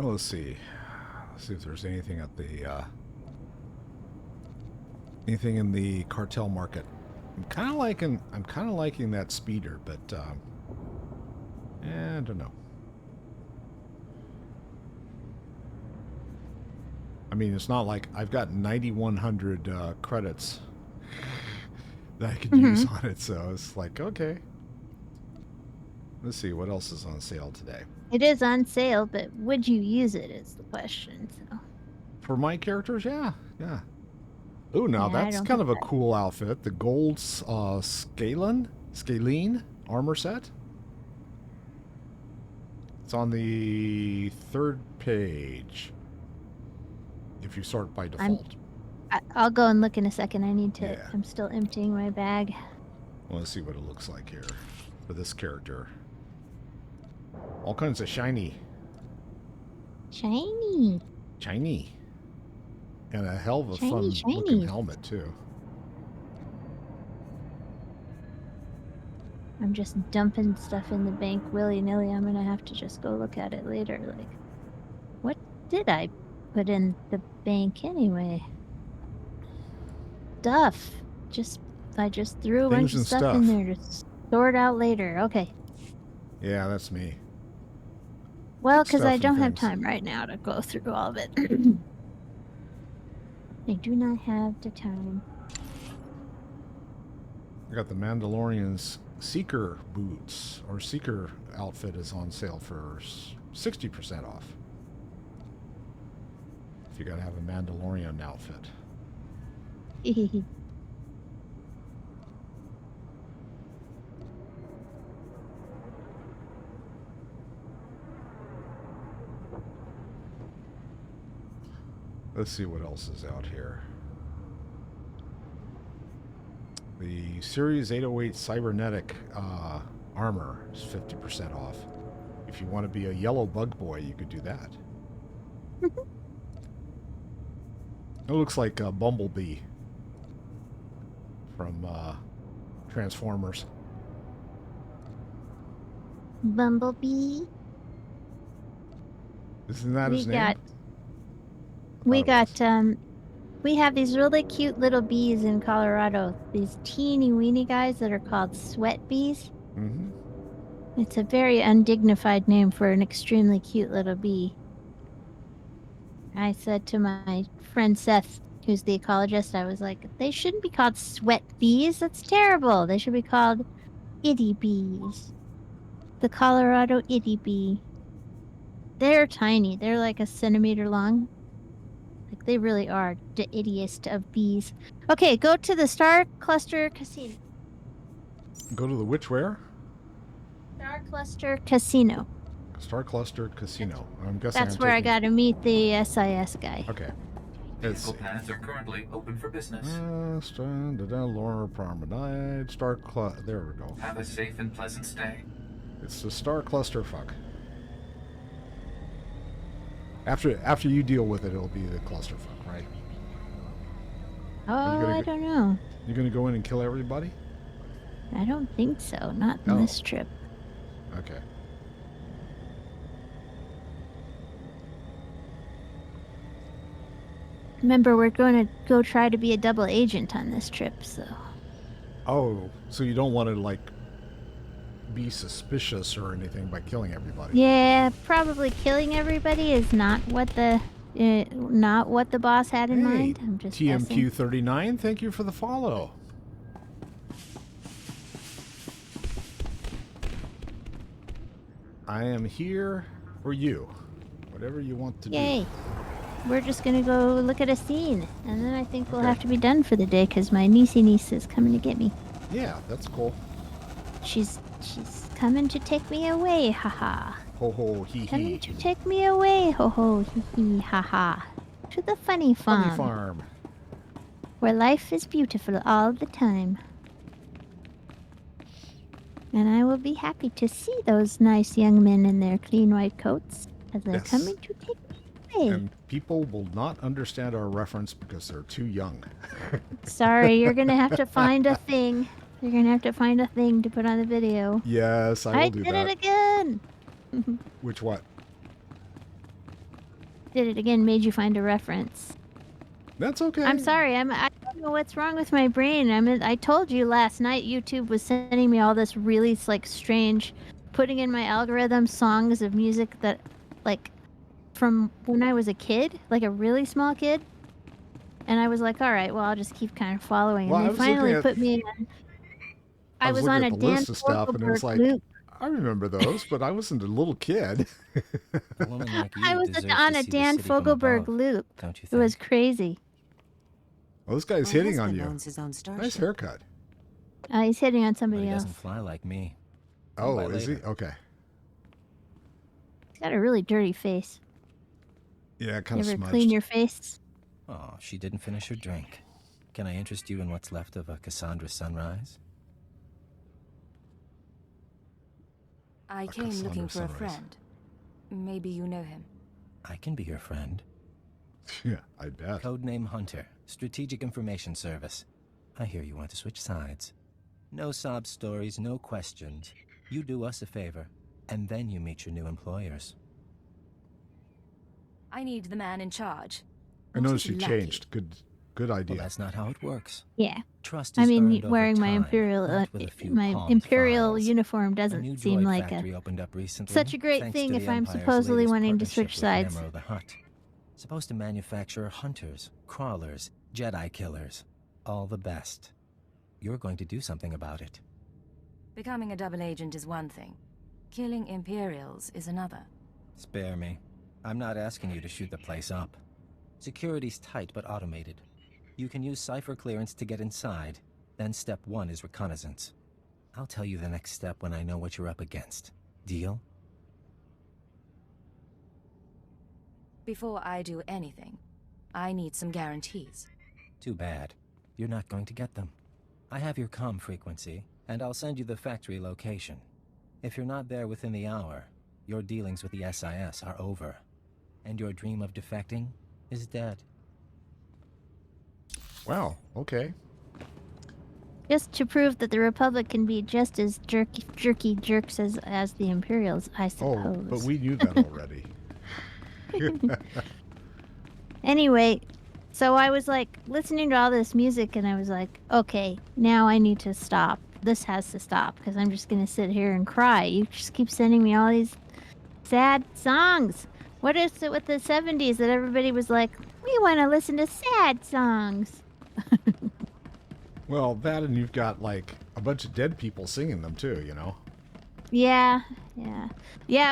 Well, let's see. Let's see if there's anything at the anything in the cartel market. I'm kind of liking that speeder, but I don't know. I mean, it's not like I've got 9,100 credits that I could use on it, so it's like, okay. Let's see, what else is on sale today? It is on sale, but would you use it is the question. So. For my characters, yeah. Ooh, now that's kind of a cool outfit. The gold Scalene armor set. It's on the 3rd page. If you sort by default. I'll go and look in a second. I need to. Yeah. I'm still emptying my bag. Well, let's see what it looks like here for this character. All kinds of shiny. Shiny. And a hell of a fun looking helmet, too. I'm just dumping stuff in the bank willy-nilly. I'm going to have to just go look at it later. Like, what did I put in the bank anyway? Stuff. I just threw a bunch of stuff in there to sort out later. Okay. Yeah, that's me. Well, because I don't have time right now to go through all of it. I do not have the time. I got the Mandalorian's Seeker boots, or Seeker outfit is on sale for 60% off. If you gotta have a Mandalorian outfit. Let's see what else is out here. The Series 808 Cybernetic armor is 50% off. If you want to be a yellow bug boy, you could do that. It looks like Bumblebee from Transformers. Bumblebee? Isn't that his name? We have these really cute little bees in Colorado. These teeny weeny guys that are called sweat bees. Mm-hmm. It's a very undignified name for an extremely cute little bee. I said to my friend Seth, who's the ecologist, I was like, they shouldn't be called sweat bees. That's terrible. They should be called itty bees. The Colorado itty bee. They're tiny. They're like a centimeter long. Like, they really are the ittiest of bees. Okay, go to the Star Cluster Casino. Go to the which where? Star Cluster Casino. Star Cluster Casino. I'm guessing that's where I got to meet the SIS guy. Okay. Vehicle paths are currently open for business. Laura Promenade. There we go. Have a safe and pleasant stay. It's the Star Cluster fuck. After you deal with it, it'll be the clusterfuck, right? Oh, I don't know. You're gonna go in and kill everybody? I don't think so. Not in this trip. Okay. Remember, we're going to go try to be a double agent on this trip, so... Oh, so you don't want to, like, be suspicious or anything by killing everybody? Yeah, probably killing everybody is not what the boss had in mind. I'm just TMQ39, thank you for the follow. I am here for you. Whatever you want to do. Yay. We're just going to go look at a scene, and then I think we'll have to be done for the day because my niece is coming to get me. Yeah, that's cool. She's coming to take me away, haha. Ho ho hee hee. Coming to take me away, ho ho hee hee, haha. To the funny farm. Funny farm. Where life is beautiful all the time. And I will be happy to see those nice young men in their clean white coats as they're coming to take me away. And people will not understand our reference because they're too young. Sorry, you're going to have to find a thing. You're going to have to find a thing to put on the video. Yes, I will do that. I did it again! Which what? did it again, made you find a reference. That's okay. I'm sorry. I don't know what's wrong with my brain. I told you last night YouTube was sending me all this really like strange, putting in my algorithm songs of music that, like, from when I was a kid, like a really small kid. And I was like, all right, well, I'll just keep kind of following. And Well, they finally put me on. I was on looking a at the Dan list of stuff, and it was Fogelberg like, loop. I remember those, but I wasn't a little kid. A woman like you I was deserves on to a see the Dan city from Fogelberg above, loop. don't you It think? was crazy. Well, this guy's My hitting on husband you. owns his own starship. Nice haircut. He's hitting on But somebody he else. doesn't fly like me. Oh, By is he? later. Okay. He's got a really dirty face. Yeah, kind You of ever smudged. clean your face? Oh, she didn't finish her drink. Can I interest you in what's left of a Cassandra sunrise? I came Cassandra looking for a sunrise. friend. Maybe you know him. I can be your friend. Yeah, I bet. Codename Hunter, Strategic Information Service. I hear you want to switch sides. No sob stories, no questions. You do us a favor, and then you meet your new employers. I need the man in charge. I noticed you Not his lackey. changed. Good idea. Well, that's not how it works. Yeah. Trust I is mean, earned over wearing my time, Imperial not with a few my palmed Imperial files. uniform A doesn't new seem droid like factory opened up recently, such a great thanks thing to if the I'm Empire's supposedly latest wanting to partnership switch with sides. Nemro the Hutt. Supposed to manufacture hunters, crawlers, Jedi killers. All the best. You're going to do something about it. Becoming a double agent is one thing. Killing Imperials is another. Spare me. I'm not asking you to shoot the place up. Security's tight but automated. You can use cipher clearance to get inside. Then step 1 is reconnaissance. I'll tell you the next step when I know what you're up against. Deal? Before I do anything, I need some guarantees. Too bad. You're not going to get them. I have your comm frequency, and I'll send you the factory location. If you're not there within the hour, your dealings with the SIS are over. And your dream of defecting is dead. Wow, okay. Just to prove that the Republic can be just as jerky jerks as the Imperials, I suppose. Oh, but we knew that already. Anyway, so I was like listening to all this music and I was like, okay, now I need to stop. This has to stop because I'm just going to sit here and cry. You just keep sending me all these sad songs. What is it with the 70s that everybody was like, we want to listen to sad songs? Well, that and you've got like a bunch of dead people singing them too, you know? Yeah.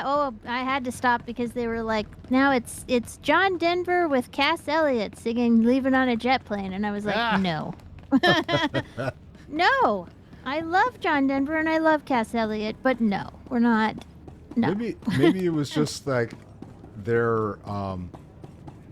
Oh, I had to stop because they were like, now it's John Denver with Cass Elliot singing "Leaving on a Jet Plane," and I was like, no, no. I love John Denver and I love Cass Elliot, but no, we're not. No. Maybe it was just like their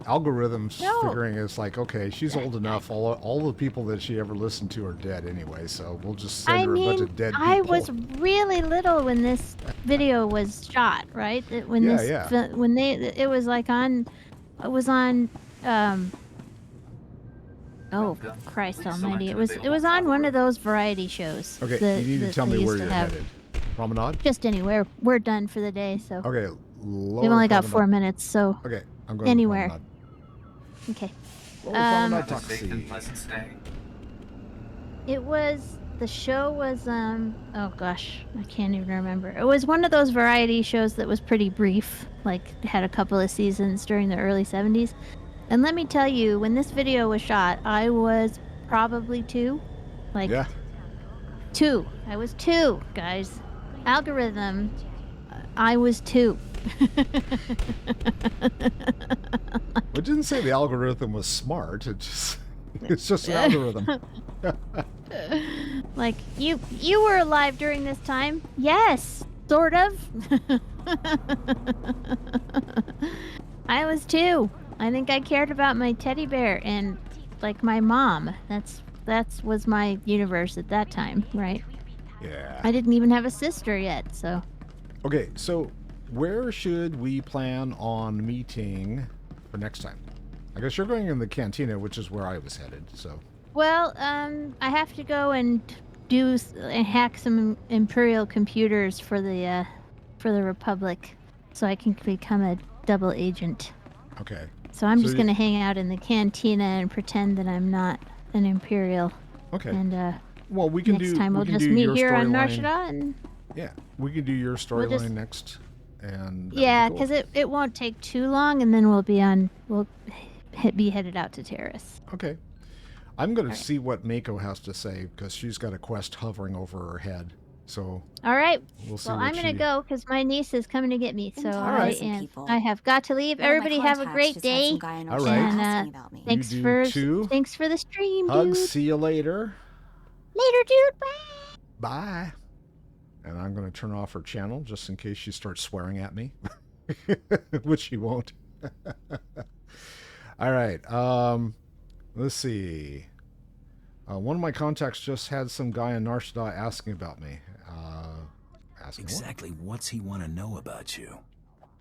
algorithms figuring it's like, okay, she's old enough. All the people that she ever listened to are dead anyway, so we'll just send her a bunch of dead people. I was really little when this video was shot, right? It was like on, it was on. Oh Christ Almighty! It was on one of those variety shows. Okay, you need to tell me where you're headed. Promenade? Just anywhere. We're done for the day, so. Okay. We've only got 4 minutes, so. Okay, I'm going anywhere. To okay. Promenade Taxi. It was, the show was, oh gosh, I can't even remember. It was one of those variety shows that was pretty brief, like had a couple of seasons during the early 70s. And let me tell you, when this video was shot, I was probably 2. Like, yeah. 2. I was 2, guys. Algorithm, I was 2. It didn't say the algorithm was smart. It's just an algorithm. Like, you were alive during this time? Yes, sort of. I was 2. I think I cared about my teddy bear and like my mom. That was my universe at that time, right? Yeah. I didn't even have a sister yet, so. Okay, so where should we plan on meeting for next time? I guess you're going in the cantina, which is where I was headed, so. Well, I have to go and hack some Imperial computers for the Republic, so I can become a double agent. Okay. So I'm just going to hang out in the cantina and pretend that I'm not an Imperial. Okay. And well, we can next do. time We we'll can just do meet your here on storyline. Narshada and Yeah, we can do your storyline next, and yeah, because it won't take too long, and then we'll be headed out to Terrace. Okay. I'm going to see what Mako has to say because she's got a quest hovering over her head. So. All right. We'll see. Well, I'm going to go because my niece is coming to get me. So I have got to leave. One of my Everybody have a contacts great just had day. some guy in All Narshada right. asking about me. Thanks You do too. Thanks for the stream, Hugs. dude. See you later. Later, dude. Bye. Bye. And I'm going to turn off her channel just in case she starts swearing at me, which she won't. All right. Let's see. One of my contacts just had some guy in Narshada asking about me. Exactly what's he want to know about you?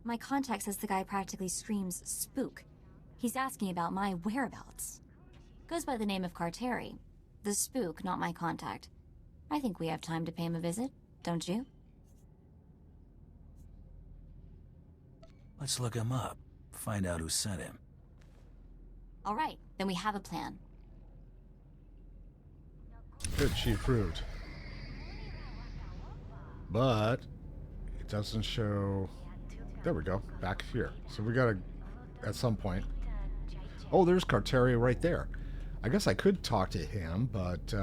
My contact says the guy practically screams spook. He's asking about my whereabouts. Goes by the name of Carteri. The spook, not my contact. I think we have time to pay him a visit, don't you? Let's look him up. Find out who sent him. All right, then we have a plan. Good, she approved. But it doesn't show. There we go. Back here. So we got to, at some point. Oh, there's Carteri right there. I guess I could talk to him, but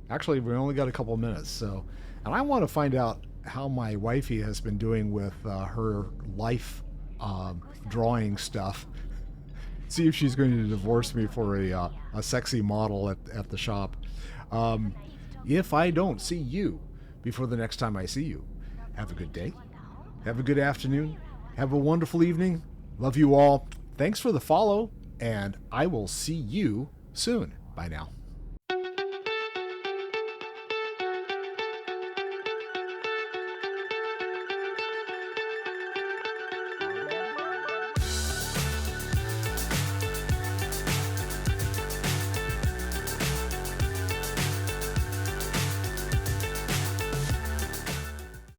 actually we only got a couple minutes. So, and I want to find out how my wifey has been doing with her life drawing stuff. See if she's going to divorce me for a sexy model at the shop. If I don't see you before the next time I see you, have a good day. Have a good afternoon. Have a wonderful evening. Love you all. Thanks for the follow, and I will see you soon. Bye now.